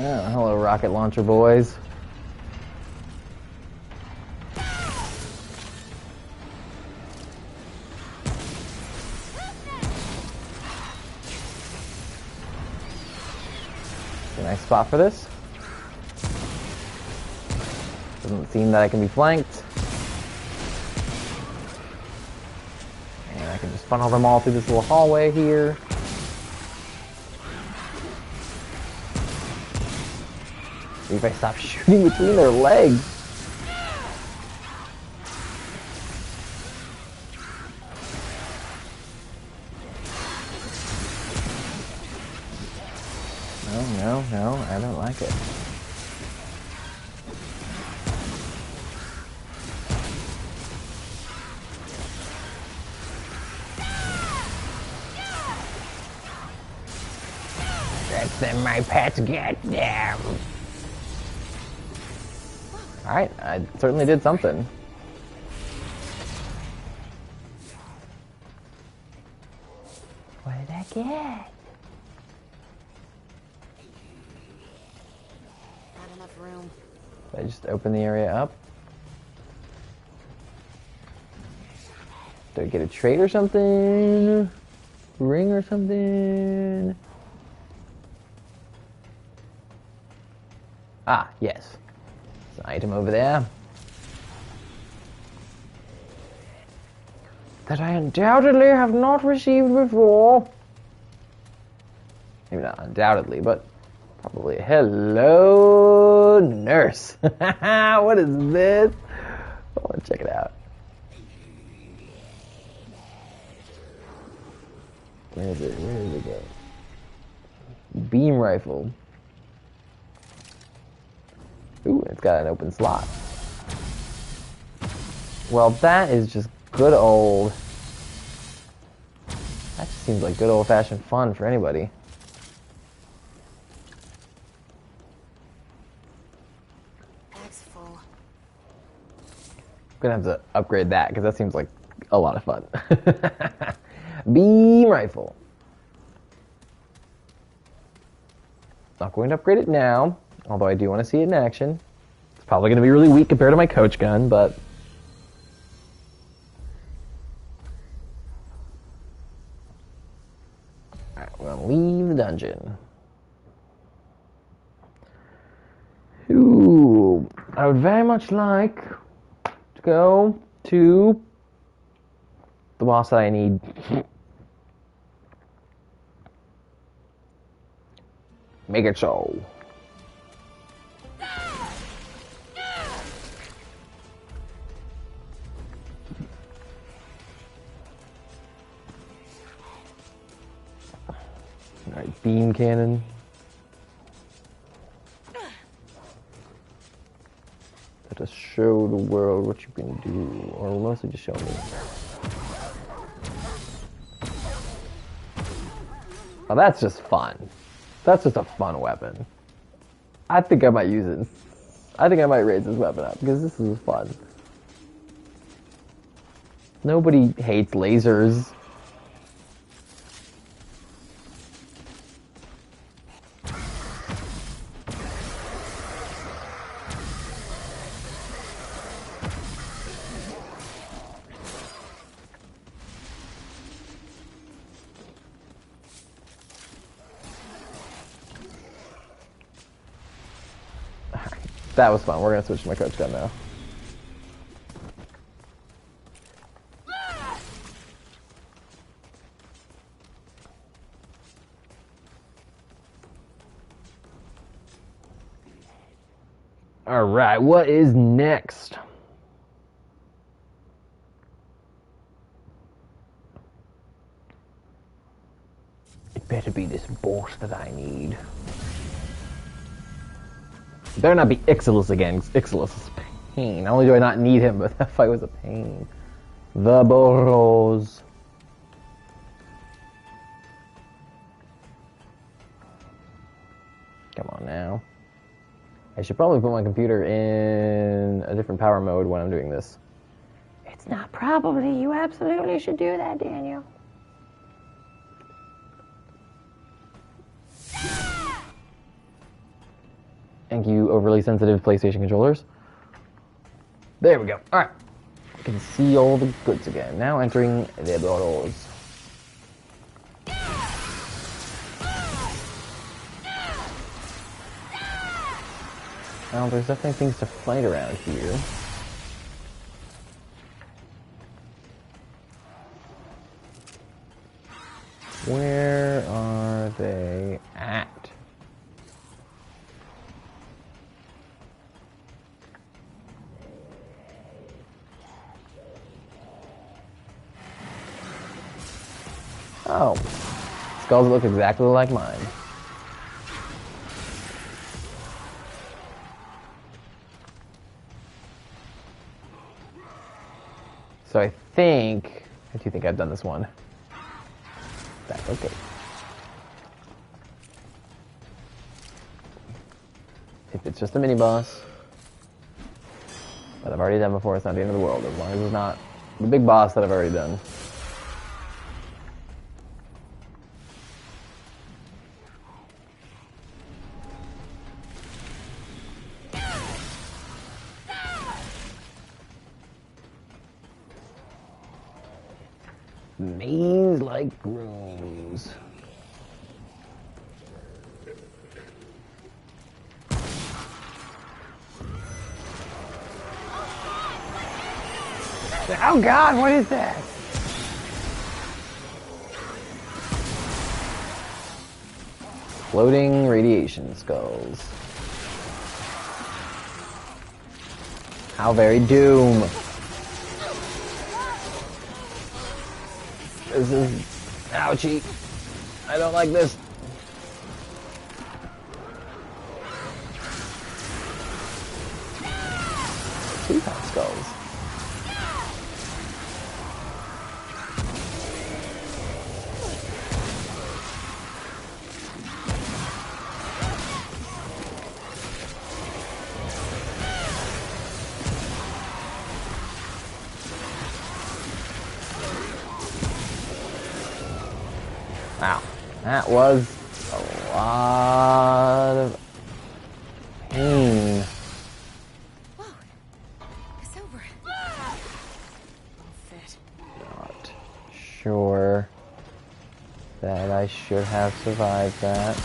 Oh, hello, rocket launcher boys. A nice spot for this. Doesn't seem that I can be flanked. And I can just funnel them all through this little hallway here. See if I stop shooting between their legs. No, I don't like it. Get them, my pets, get them! Alright, I certainly did something. What did I get? Not enough room. Did I just open the area up? Did I get a trait or something? Ring or something? Ah, yes. There's an item over there. That I undoubtedly have not received before. Maybe not undoubtedly, but probably. Hello, nurse. What is this? I want to check it out. Where is it? Where does it go? Beam rifle. Ooh, it's got an open slot. Well, that is just good old... That just seems like good old-fashioned fun for anybody. Bag's full. I'm gonna have to upgrade that, because that seems like a lot of fun. Beam rifle. Not going to upgrade it now, although I do want to see it in action. It's probably going to be really weak compared to my coach gun, but... Alright, we're going to leave the dungeon. Ooh, I would very much like to go to the boss that I need. Make it so. Alright, beam cannon. Let us show the world what you can do, or mostly just show me. Oh, that's just fun. That's just a fun weapon. I think I might use it. I think I might raise this weapon up, because this is fun. Nobody hates lasers. That was fun. We're going to switch to my coach gun now. Alright, what is next? It better be this boss that I need. It better not be Ixalis again, because Ixalis is pain. Not only do I not need him, but that fight was a pain. The Boros. Come on now. I should probably put my computer in a different power mode when I'm doing this. It's not probably. You absolutely should do that, Daniel. Thank you, overly sensitive PlayStation controllers. There we go. Alright. I can see all the goods again. Now entering the bottles. Well, there's definitely things to fight around here. Where are they at? Oh, skulls look exactly like mine. So I do think I've done this one. That's okay. If it's just a mini boss that I've already done before, it's not the end of the world, as long as it's not the big boss that I've already done. Maze-like rooms. Oh God, what is that? Floating radiation skulls. How very doom. This is ouchie. I don't like this. Two-top skulls. Wow, that was a lot of pain. Whoa. It's over. Fit. Not sure that I should have survived that.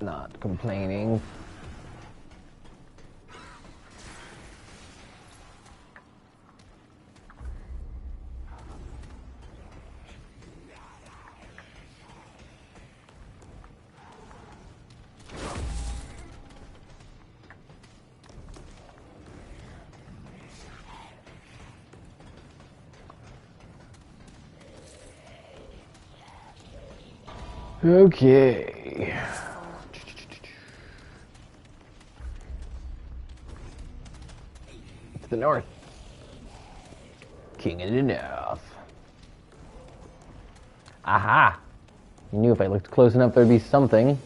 Not complaining. Okay. To the north. King of the North. Aha! I knew if I looked close enough there'd be something.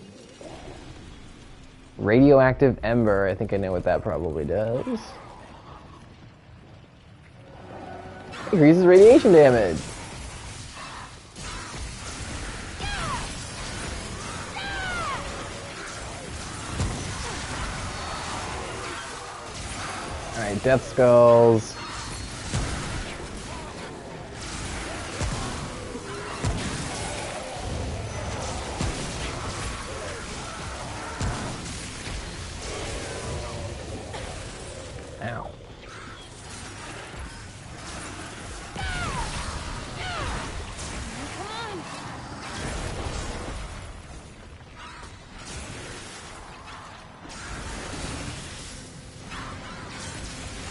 Radioactive Ember. I think I know what that probably does. Increases radiation damage. Alright, Death Skulls. Ow.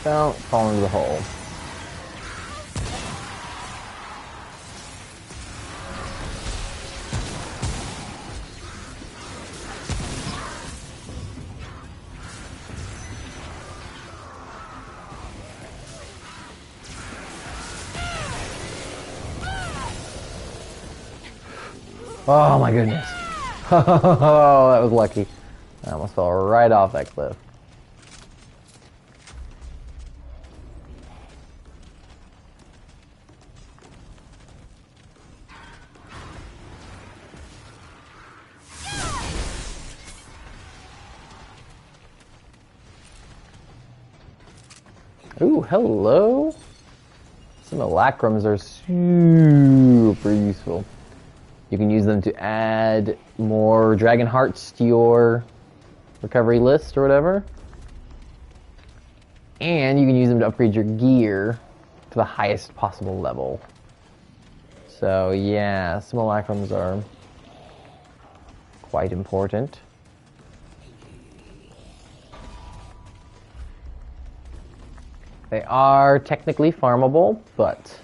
Don't fall into the hole. Oh my goodness. Oh, that was lucky. I almost fell right off that cliff. Ooh, hello. Simulacrums are super useful. You can use them to add more dragon hearts to your recovery list or whatever. And you can use them to upgrade your gear to the highest possible level. So yeah, simulacrums are quite important. They are technically farmable, but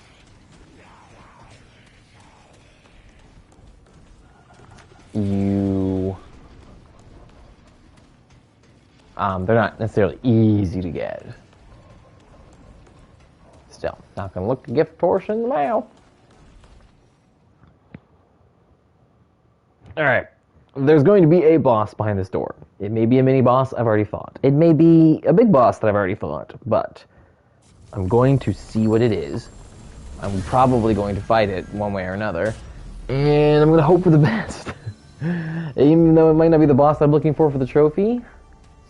they're not necessarily easy to get. Still, not gonna look a gift horse in the mouth. Alright. There's going to be a boss behind this door. It may be a mini boss I've already fought. It may be a big boss that I've already fought, but I'm going to see what it is. I'm probably going to fight it one way or another. And I'm going to hope for the best. Even though it might not be the boss I'm looking for the trophy,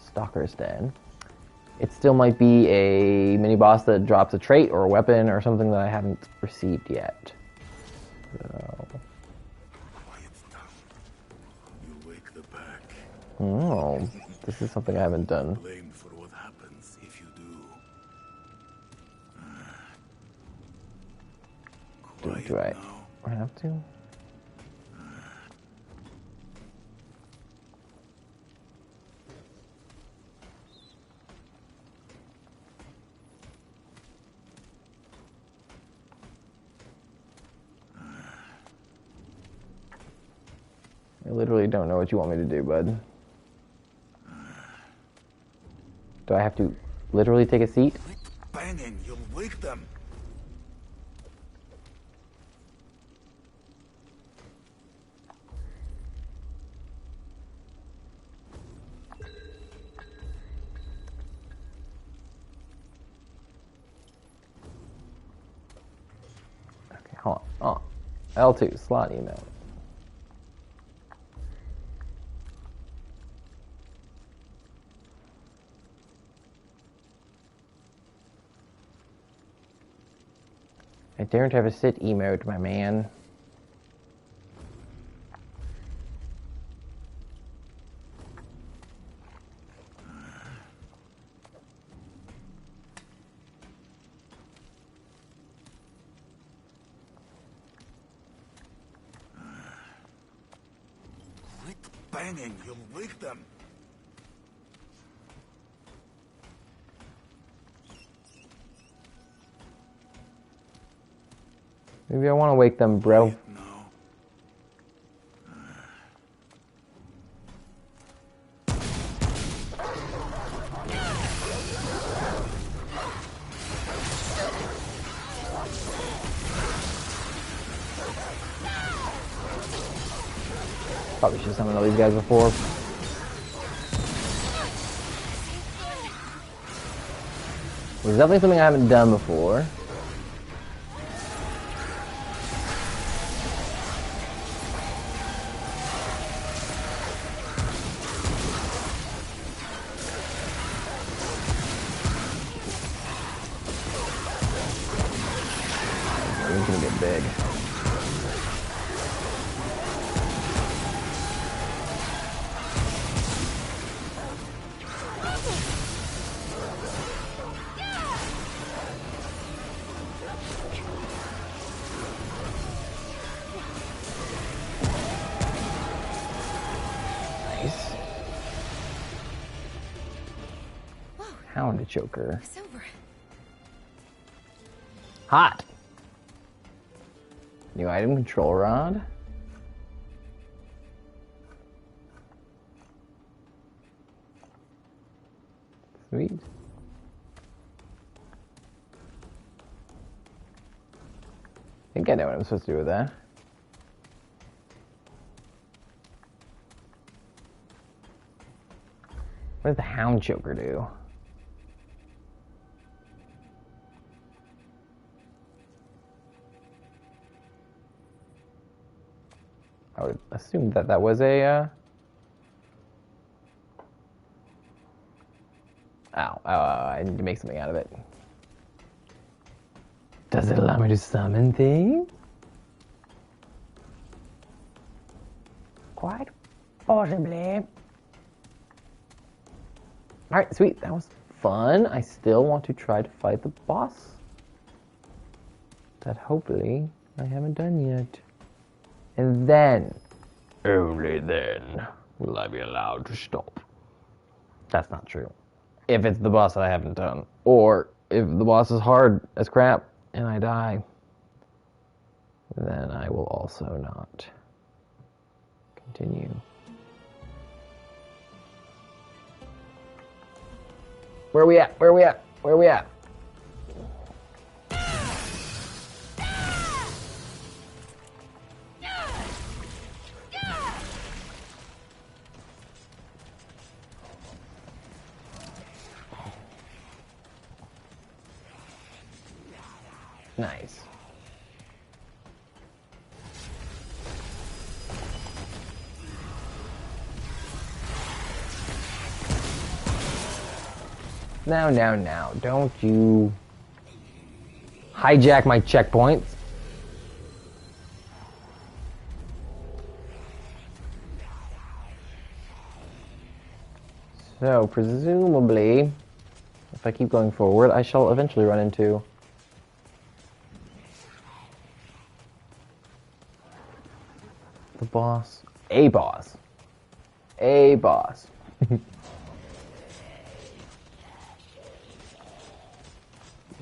Stalker's Den, it still might be a mini boss that drops a trait or a weapon or something that I haven't received yet. So. Quiet down. You wake the pack. Oh, this is something I haven't done. Blamed for what happens if you do. Do I Now. have to? I literally don't know what you want me to do, bud. Do I have to literally take a seat? Quit banging, you'll wake them. Okay, hold on. Oh, L2, slot email. I daren't have a sit emote, my man. Quit banging, you'll wake them. Maybe I want to wake them, bro. No. Probably should have summoned all these guys before. There's definitely something I haven't done before. It's gonna get big. Nice. Hound choker. It's over. Hot. New item, control rod. Sweet. I think I know what I'm supposed to do with that. What does the hound choker do? I would assume that that was a, Ow, I need to make something out of it. Does it allow me to summon things? Quite possibly. Alright, sweet. That was fun. I still want to try to fight the boss. That hopefully I haven't done yet. And then, only then, will I be allowed to stop. That's not true. If it's the boss that I haven't done. Or if the boss is hard as crap and I die, then I will also not continue. Where are we at? Where are we at? Where are we at? Nice. Now. Don't you hijack my checkpoints. So, presumably, if I keep going forward, I shall eventually run into the boss. A boss. A boss.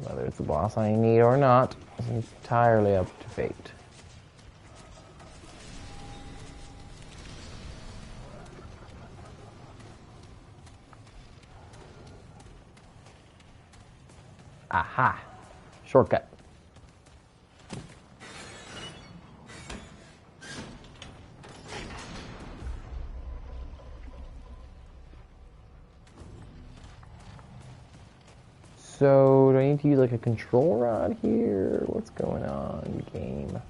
Whether it's the boss I need or not is entirely up to fate. Aha! Shortcut. So, do I need to use like a control rod here? What's going on, game?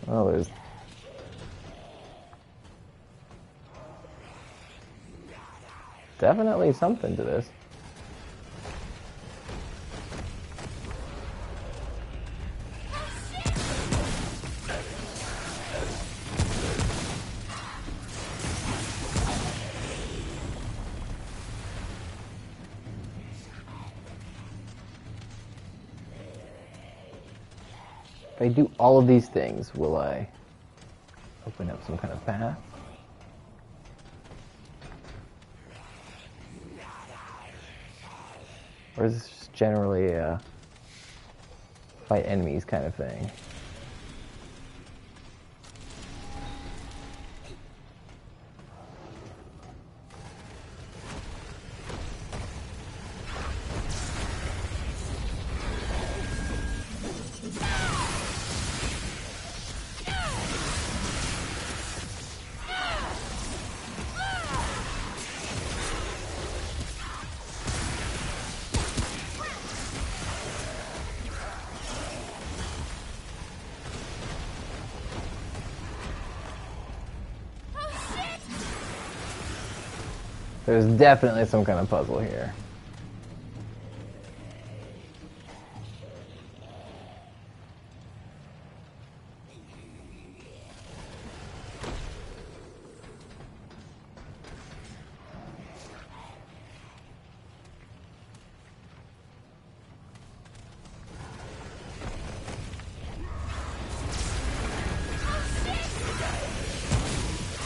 Oh, there's definitely something to this. If I do all of these things, will I open up some kind of path? Or is this just generally a fight enemies kind of thing? There's definitely some kind of puzzle here.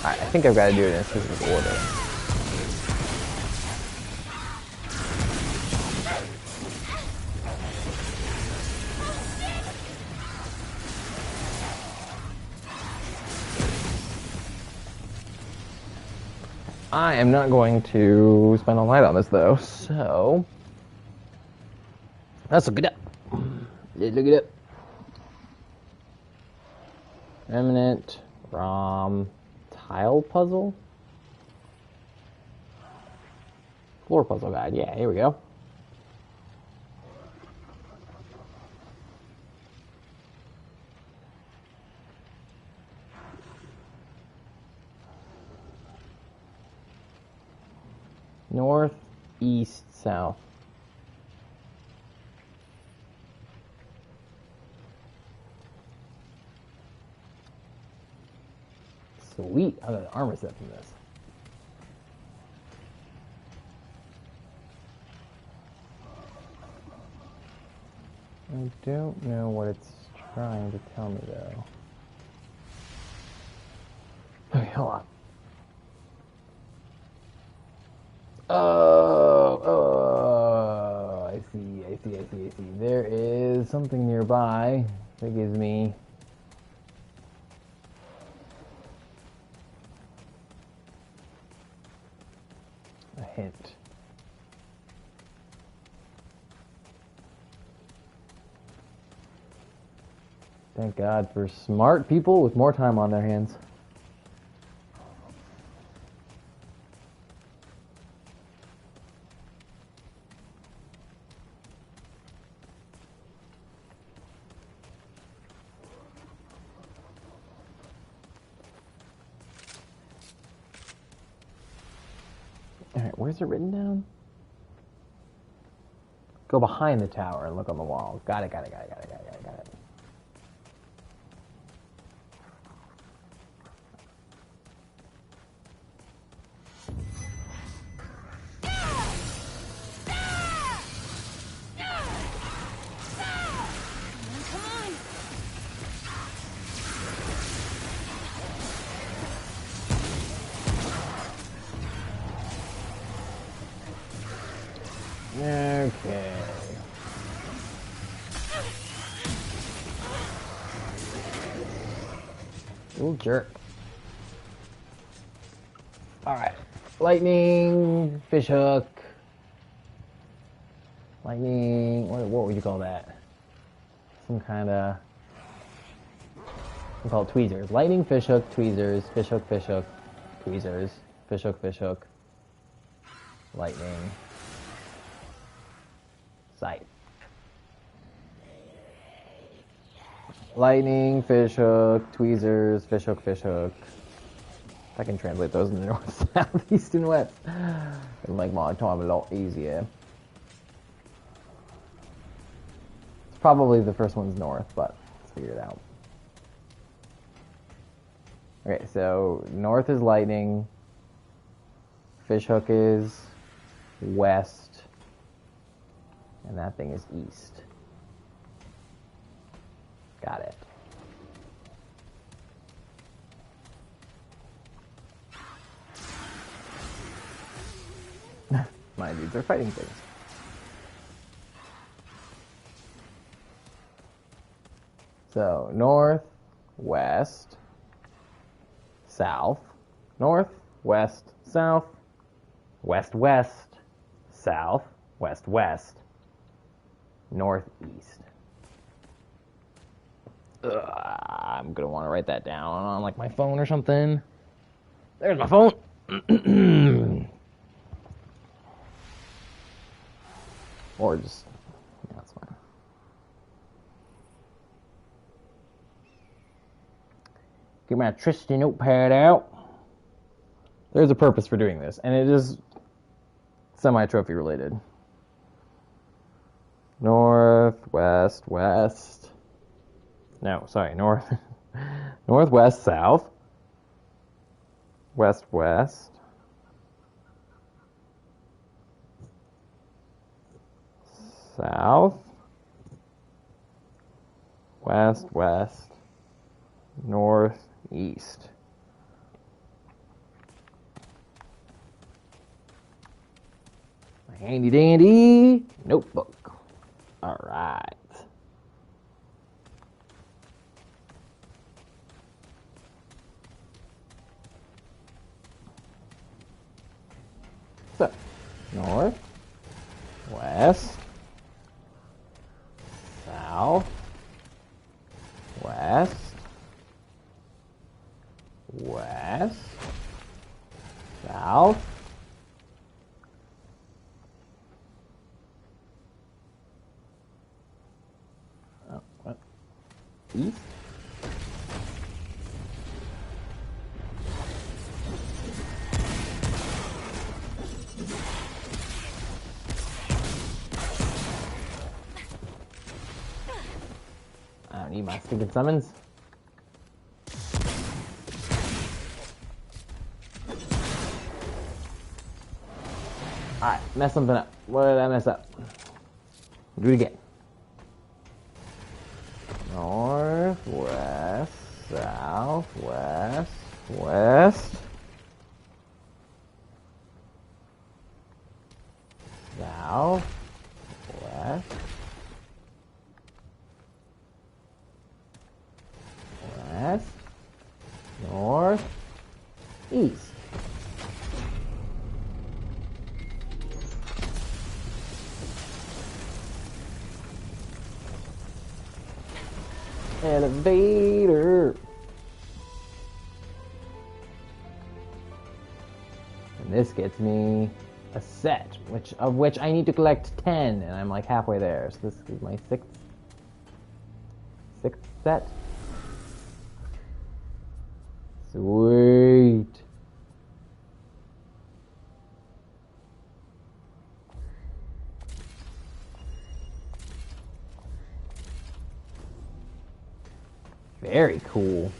Alright, I think I've got to do it in a specific order. I am not going to spend all night on this though, so let's look it up. Let's look it up. Remnant ROM tile puzzle? Floor puzzle guide. Yeah, here we go. North, east, south. Sweet. I got an armor set from this. I don't know what it's trying to tell me though. Okay, hold on. Oh, I see. There is something nearby that gives me a hint. Thank God for smart people with more time on their hands. Alright, where's it written down? Go behind the tower and look on the wall. Got it. Come on. Okay. Ooh, jerk. Alright. Lightning, fishhook. Lightning, what would you call that? Some kind of... we call it tweezers. Lightning, fishhook, tweezers, fishhook, tweezers, fishhook, lightning, sight. Lightning, fishhook, tweezers, fishhook. I can translate those into north, south, east, and west. It'll make my time a lot easier. It's probably the first one's north, but let's figure it out. Okay, so north is lightning, fishhook is west, and that thing is east. Got it. My dudes are fighting things. So, north, west, south, north, west, south, west, south, west, northeast. I'm gonna want to write that down on like my phone or something. There's my phone. Or just, yeah, that's fine. Get my trusty notepad out. There's a purpose for doing this, and it is semi-trophy related. North, west. No, sorry, north, northwest, south, west, south, west, north, east. Handy dandy notebook. All right. North. West. South. West. West. South. Oh, what? East. I don't need my stinking summons. Alright, mess something up. What did I mess up? Do it again. North, west, south, west, west. South, west. West, north, east. Elevator. And this gets me a set, of which I need to collect 10, and I'm like halfway there. So this is my sixth set. Sweet. Very cool.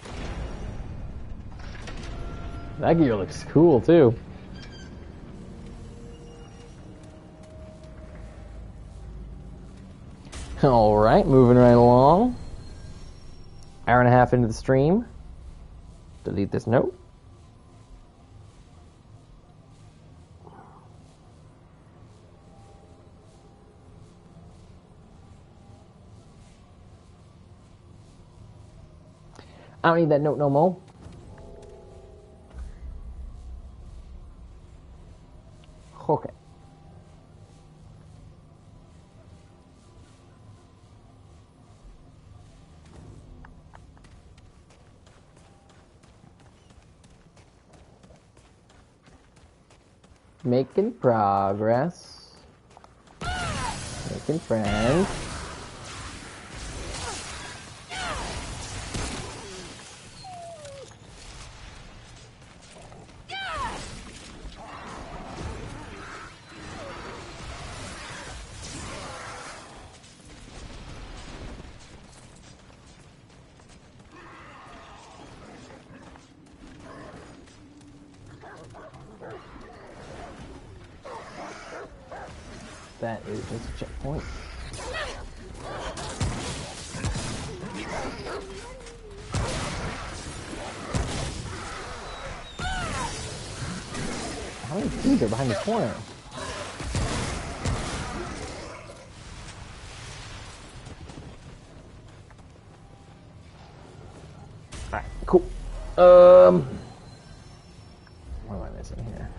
That gear looks cool too. Alright, moving right along. Hour and a half into the stream. Delete this note. I don't need that note no more. Okay. Making progress. Making friends. That is just a checkpoint. How many dudes are behind this corner? Alright, cool. What am I missing here?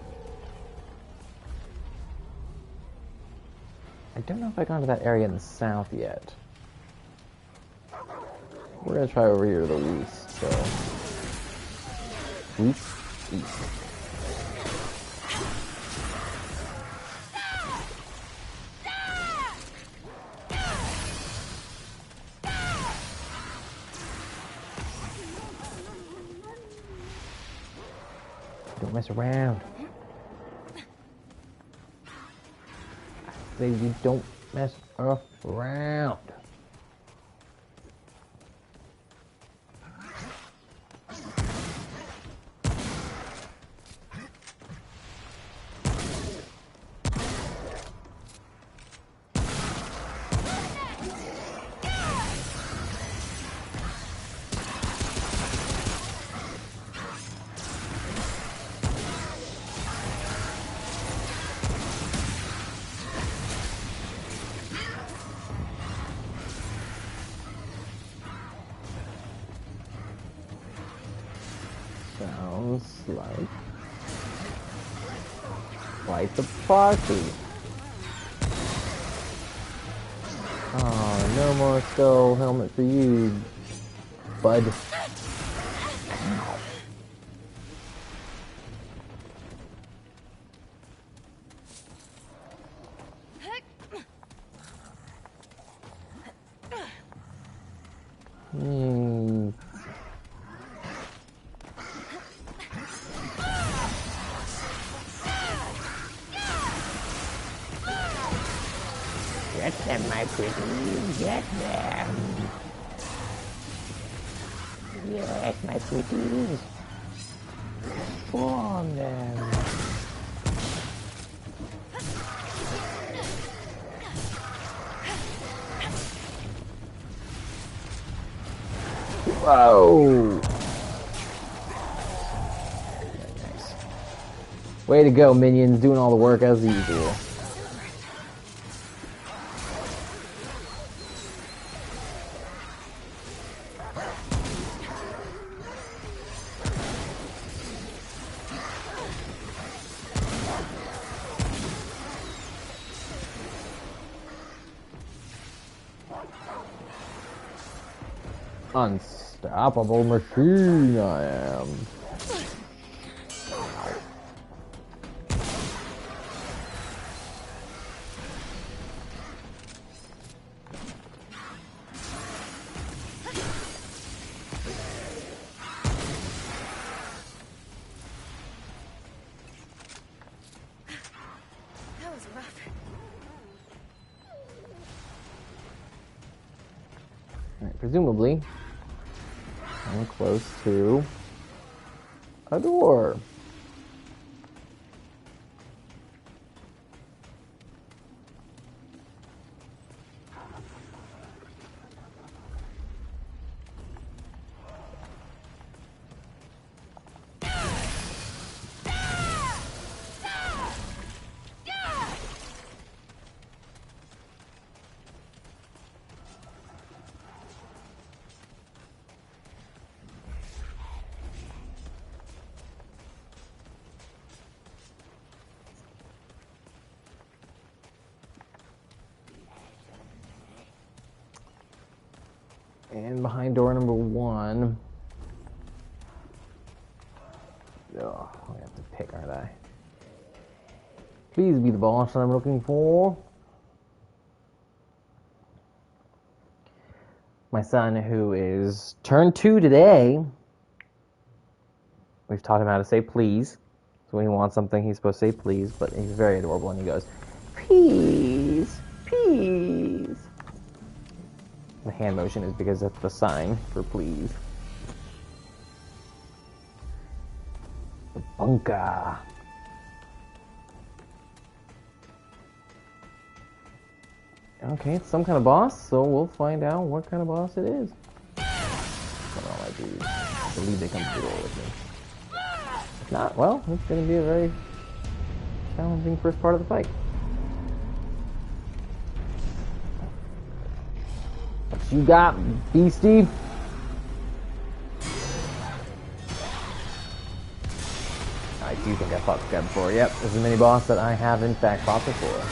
I don't know if I got to that area in the south yet. We're gonna try over here to the east, so. East? East. Don't mess around. I say you don't mess around. Quite the party. Oh, no more skull helmet for you, bud. Hmm. Get them, my pretties, get them. Yes, my pretties. Form them. Whoa! Very nice. Way to go, minions, doing all the work as usual. Unstoppable machine I am. That was rough. Alright, presumably, I'm close to a door. And behind door number 1. Oh, I have to pick, aren't I? Please be the boss that I'm looking for. My son, who is turned 2 today, we've taught him how to say please. So when he wants something, he's supposed to say please, but he's very adorable and he goes, please, please. The hand motion is because that's the sign for please. The bunker. Okay, it's some kind of boss, so we'll find out what kind of boss it is. What all I do, I believe they come to the door with me. If not, well, it's going to be a very challenging first part of the fight. What you got, beastie? I do think I fought this guy before. Yep, this is a mini boss that I have in fact fought before.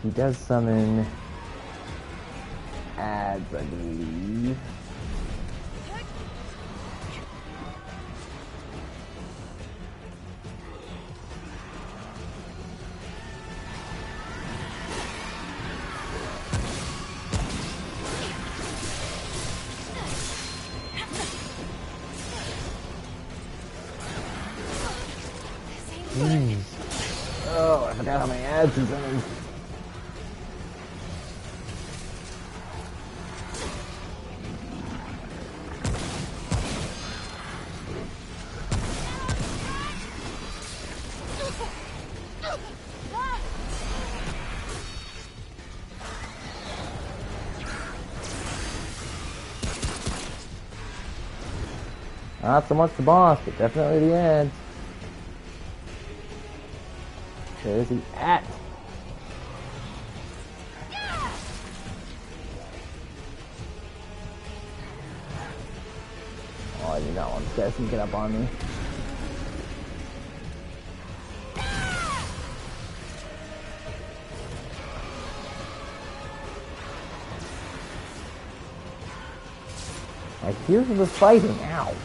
He does summon ads, I believe. Oh, I forgot how many ads he summons. Not so much the boss, but definitely the end. Where's he at? Oh, I do not want this guy sneaking up on me. I hear the fighting. Ow.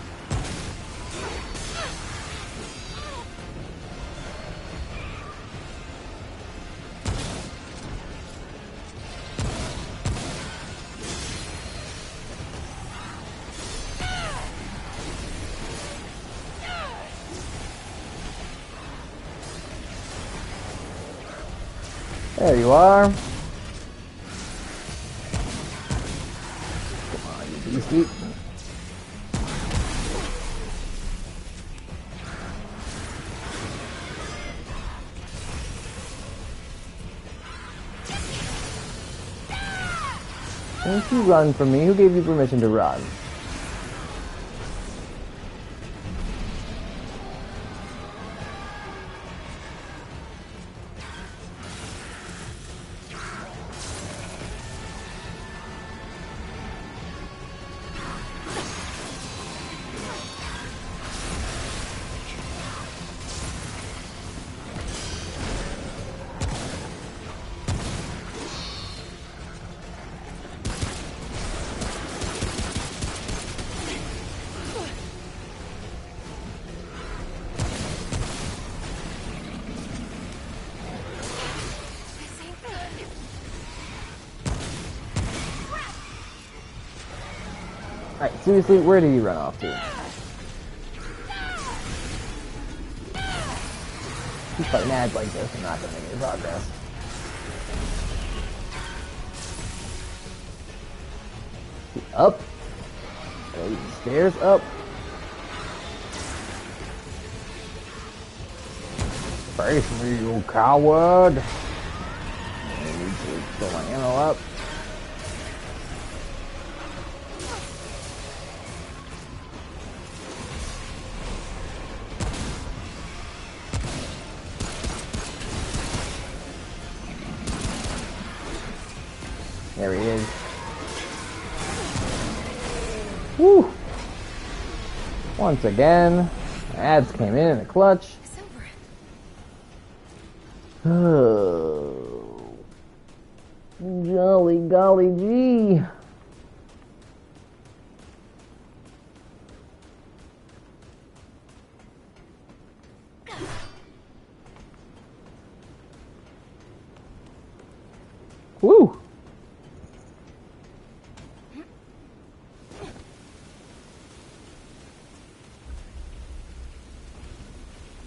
There you are. Come on, you beastie. Don't you run from me. Who gave you permission to run? Alright, seriously, where did you run off to? Keep fighting ads like this, I'm not gonna make any progress. Up. Stairs up. Face me, you coward. I need to fill my ammo up. There he is. Woo! Once again, ads came in the clutch. It's over. Oh, jolly golly gee. Woo!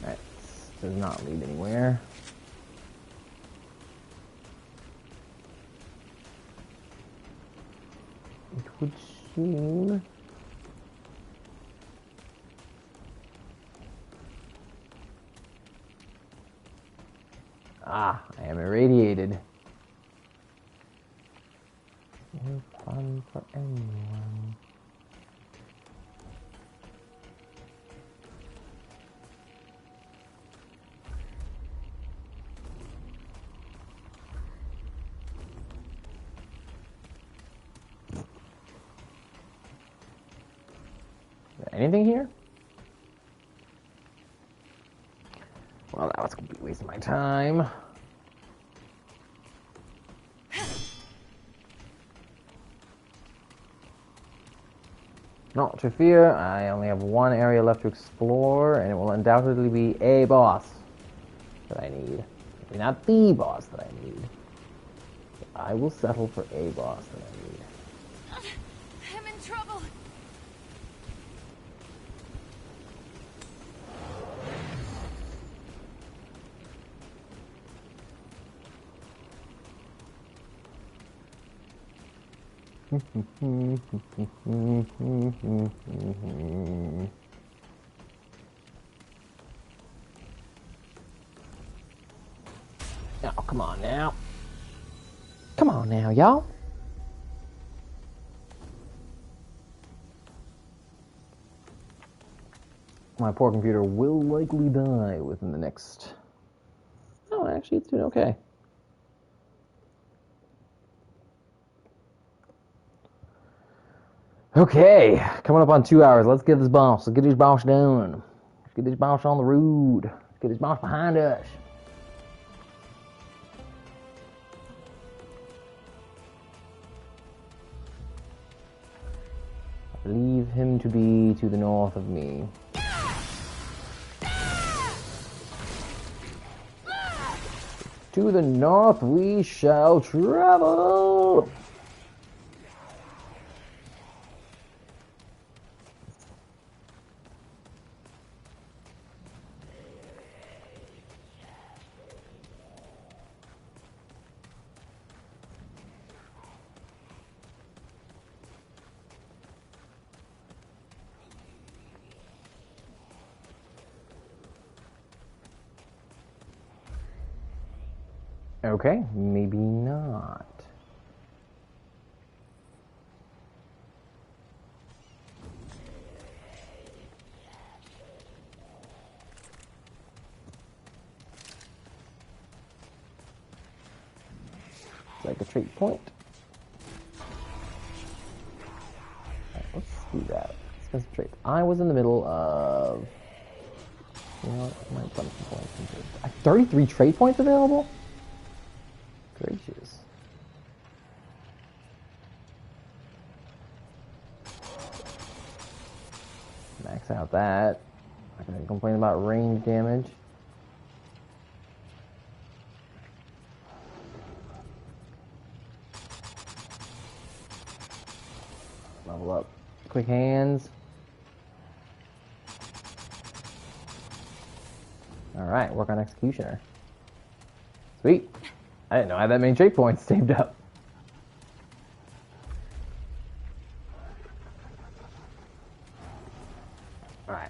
That does not lead anywhere. It would seem. Ah, I am irradiated. No fun for anyone. Anything here? Well, that was a complete waste of my time. Not to fear, I only have one area left to explore, and it will undoubtedly be a boss that I need. Maybe not the boss that I need. I will settle for a boss that I need. I'm in trouble. Oh, come on now. Come on now, y'all. My poor computer will likely die within the next... Oh, actually, it's doing okay. Okay, coming up on 2 hours. Let's get this boss. Let's get this boss done. Let's get this boss on the road. Let's get this boss behind us. I believe him to be to the north of me. To the north we shall travel. Okay, maybe not. Like a trait point. Right, let's do that. Let's concentrate. I was in the middle of... You know what? I might put some points into it. 33 trait points available? Gracious. Max out that. Not gonna complain about range damage. Level up. Quick hands. Alright, work on Executioner. Sweet. I didn't know I had that many trait points saved up. Alright.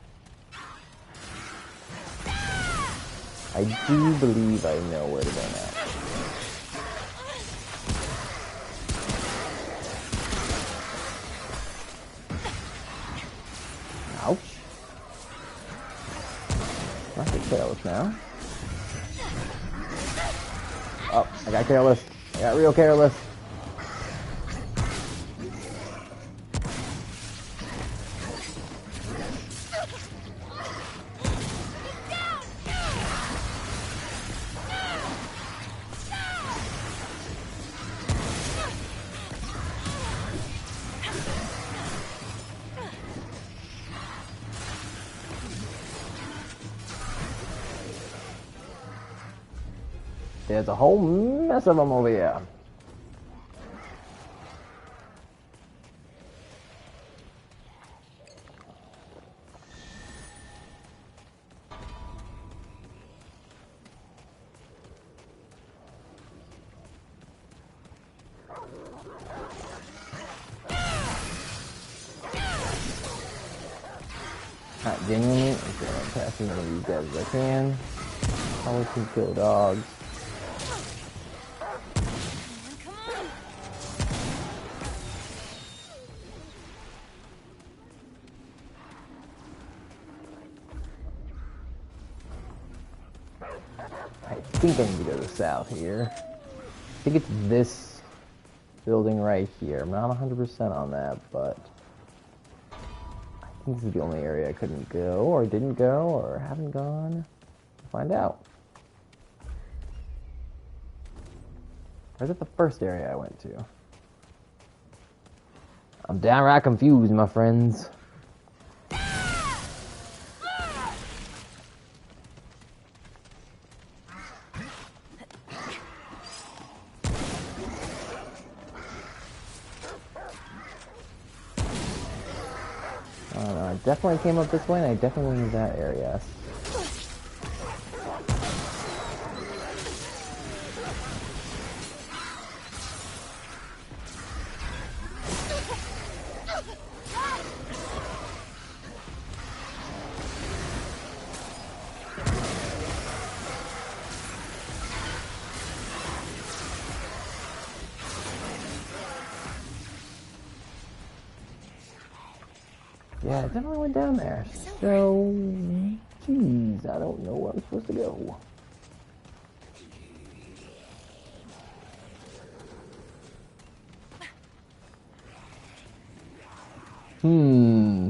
I do believe I know where to go now. Ouch. Not get careless now. Oh, I got careless. I got real careless. There's a whole mess of them over here. Alright, genuinely, I'm gonna pass as many of these guys as I can. Probably can kill dogs. I think I need to go to the south here. I think it's this building right here. I'm not 100% on that, but I think this is the only area I couldn't go, or didn't go, or haven't gone. We'll find out. Or is it the first area I went to? I'm downright confused, my friends. I definitely came up this way, and I definitely went into that area. Yeah, I definitely went down there. So, geez, I don't know where I'm supposed to go. Hmm.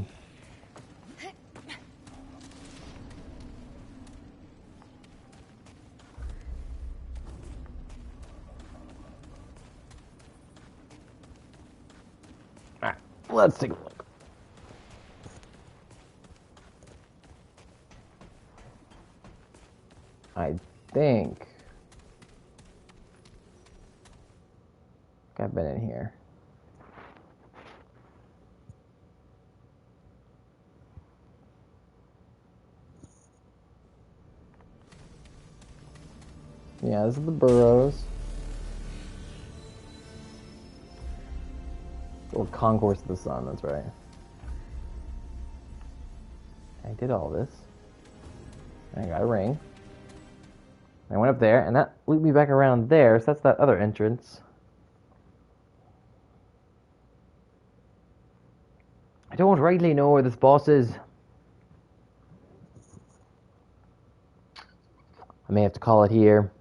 Alright, let's take a look. I think I've been in here. Yeah, this is the burrows. Or Concourse of the Sun, that's right. I did all this. I got a ring. I went up there, and that looped me back around there, so that's that other entrance. I don't rightly know where this boss is. I may have to call it here.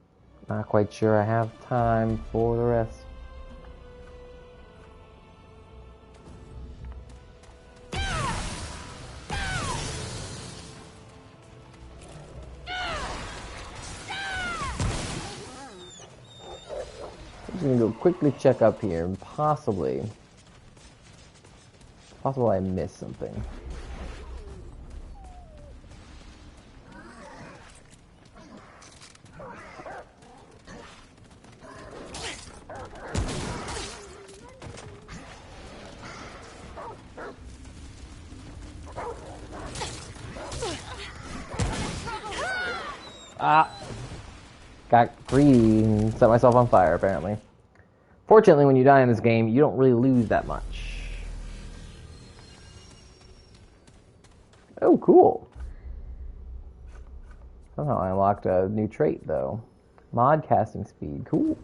Not quite sure I have time for the rest. I'm just gonna go quickly check up here and possibly I missed something. Ah! Got greedy and set myself on fire, apparently. Fortunately, when you die in this game, you don't really lose that much. Oh, cool. Somehow I unlocked a new trait, though. Mod casting speed. Cool.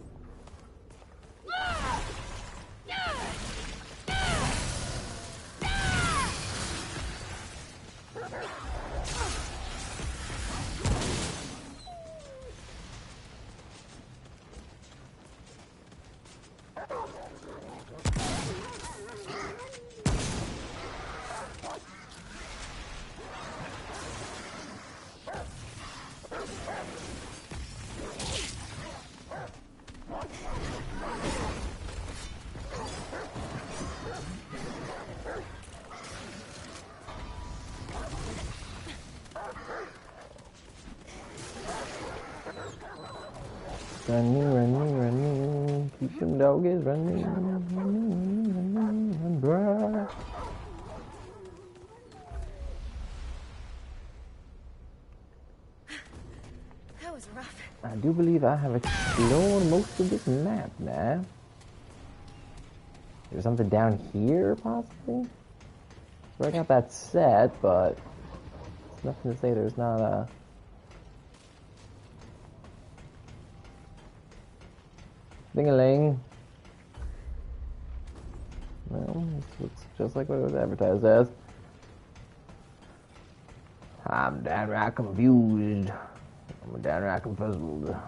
Running. Keep them doggies running. Run. That was rough. I do believe I have explored most of this map now. There's something down here, possibly? So I got that set, but it's nothing to say there's not a... Ding-a-ling. Well, this looks just like what it was advertised as. I'm downright confused. I'm downright confuzzled.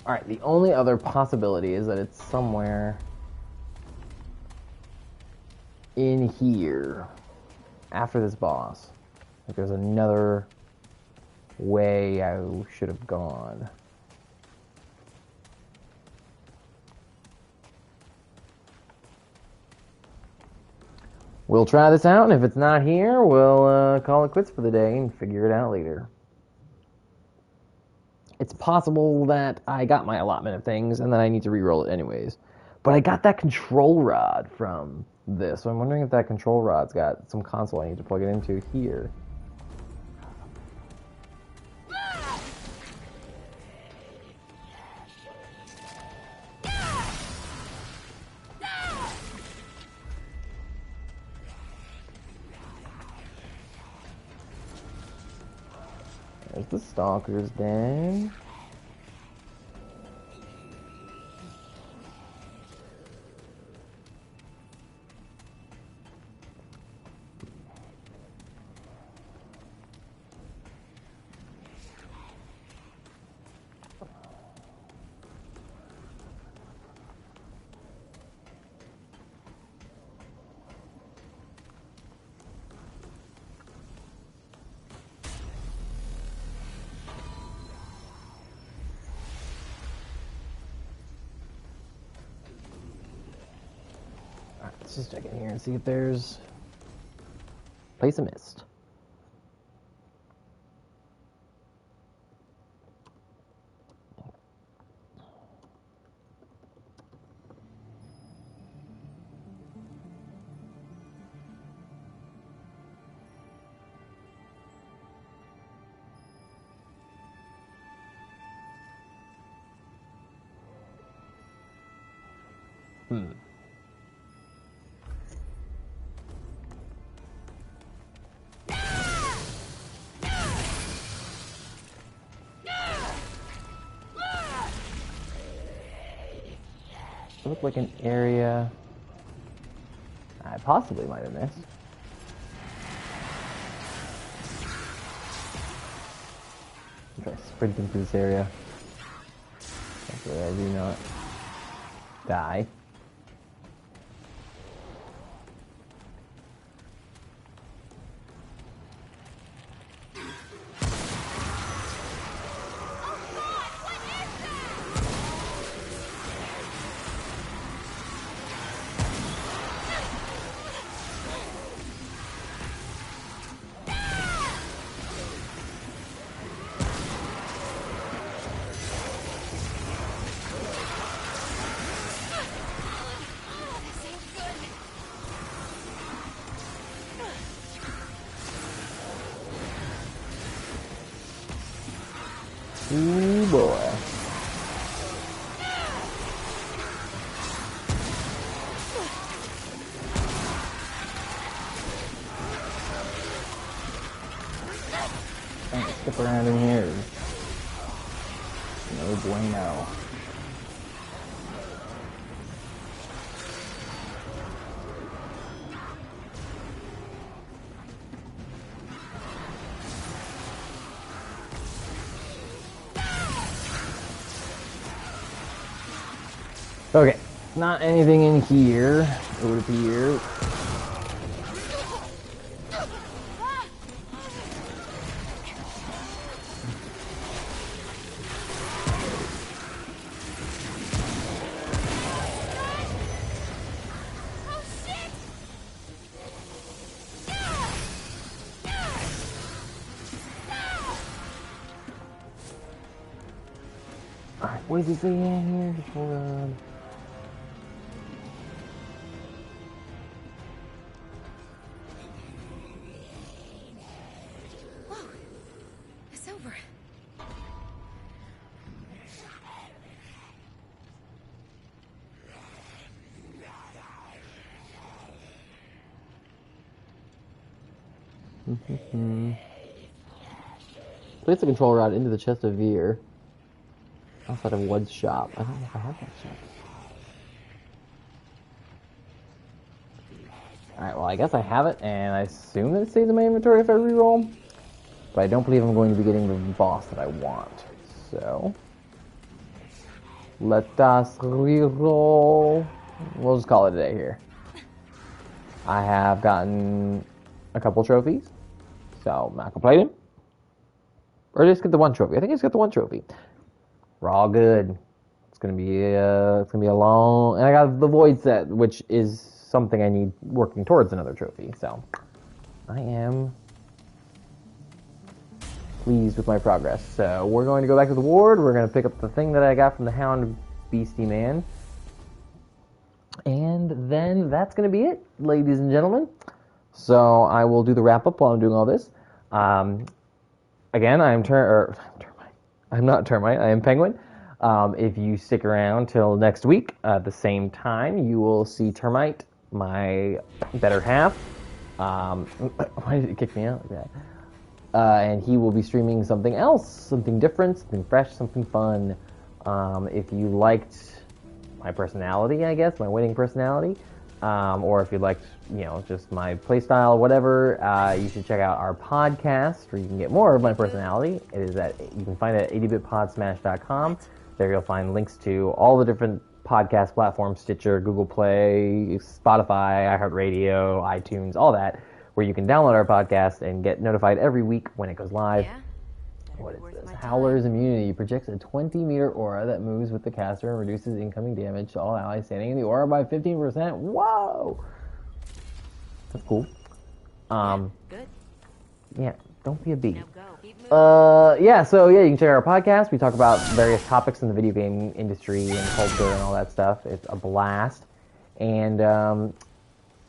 Alright, the only other possibility is that it's somewhere in here after this boss. Like there's another way I should have gone. We'll try this out, and if it's not here, we'll call it quits for the day and figure it out later. It's possible that I got my allotment of things, and then I need to re-roll it anyways. But I got that control rod from this, so I'm wondering if that control rod's got some console I need to plug it into here. There's the Stalker's Den. Let's just check in here and see if there's place of mist. It looked like an area I possibly might have missed. Try sprinting through this area. Hopefully I do not die. Ooh boy. Trying to skip around in here. No bueno. Okay, not anything in here, it would appear. Alright, what does he say in here? Just hold on. It's over. Place the control rod into the chest of Veer outside of Wood's shop. I don't know if I have that shop. Alright, well I guess I have it, and I assume that it stays in my inventory if I reroll. But I don't believe I'm going to be getting the boss that I want. So let us reroll. We'll just call it a day here. I have gotten a couple trophies, so I'm not complaining. Or just get the one trophy. I think I just got the one trophy. We're all good. It's gonna be a long. And I got the void set, which is something I need working towards another trophy. So I am pleased with my progress. So we're going to go back to the ward. We're going to pick up the thing that I got from the Hound Beastie Man. And then that's going to be it, ladies and gentlemen. So I will do the wrap-up while I'm doing all this. Again, I'm Termite. I'm not Termite. I am Penguin. If you stick around till next week at the same time, you will see Termite, my better half. Why did it kick me out like that? And he will be streaming something else, something different, something fresh, something fun. If you liked my personality, I guess, my winning personality, or if you liked, just my playstyle, whatever, you should check out our podcast where you can get more of my personality. You can find it at 80bitpodsmash.com. There you'll find links to all the different podcast platforms, Stitcher, Google Play, Spotify, iHeartRadio, iTunes, all that, where you can download our podcast and get notified every week when it goes live. Yeah. What is Worth this? my time. Howler's immunity projects a 20-meter aura that moves with the caster and reduces incoming damage to all allies standing in the aura by 15%. Whoa! That's cool. Good. Yeah, don't be a bee. Now go. Keep moving. You can check out our podcast. We talk about various topics in the video game industry and culture and all that stuff. It's a blast. And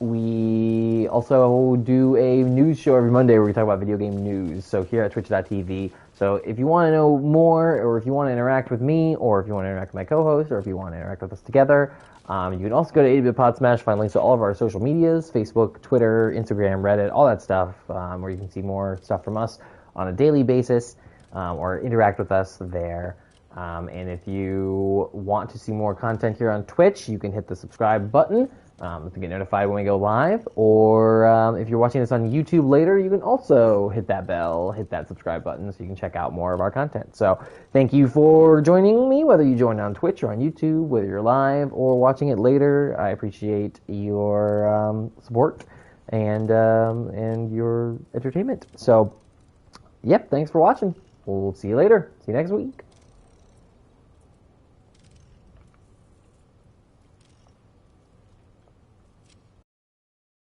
we also do a news show every Monday where we talk about video game news. So here at twitch.tv. So if you want to know more, or if you want to interact with me, or if you want to interact with my co-host, or if you want to interact with us together, you can also go to 8-Bit Pod Smash, find links to all of our social medias, Facebook, Twitter, Instagram, Reddit, all that stuff, where you can see more stuff from us on a daily basis, or interact with us there. And if you want to see more content here on Twitch, you can hit the subscribe button to get notified when we go live. Or if you're watching this on YouTube later, you can also hit that bell, hit that subscribe button so you can check out more of our content. So thank you for joining me, whether you joined on Twitch or on YouTube, whether you're live or watching it later. I appreciate your support and your entertainment. So, yep, thanks for watching. We'll see you later. See you next week.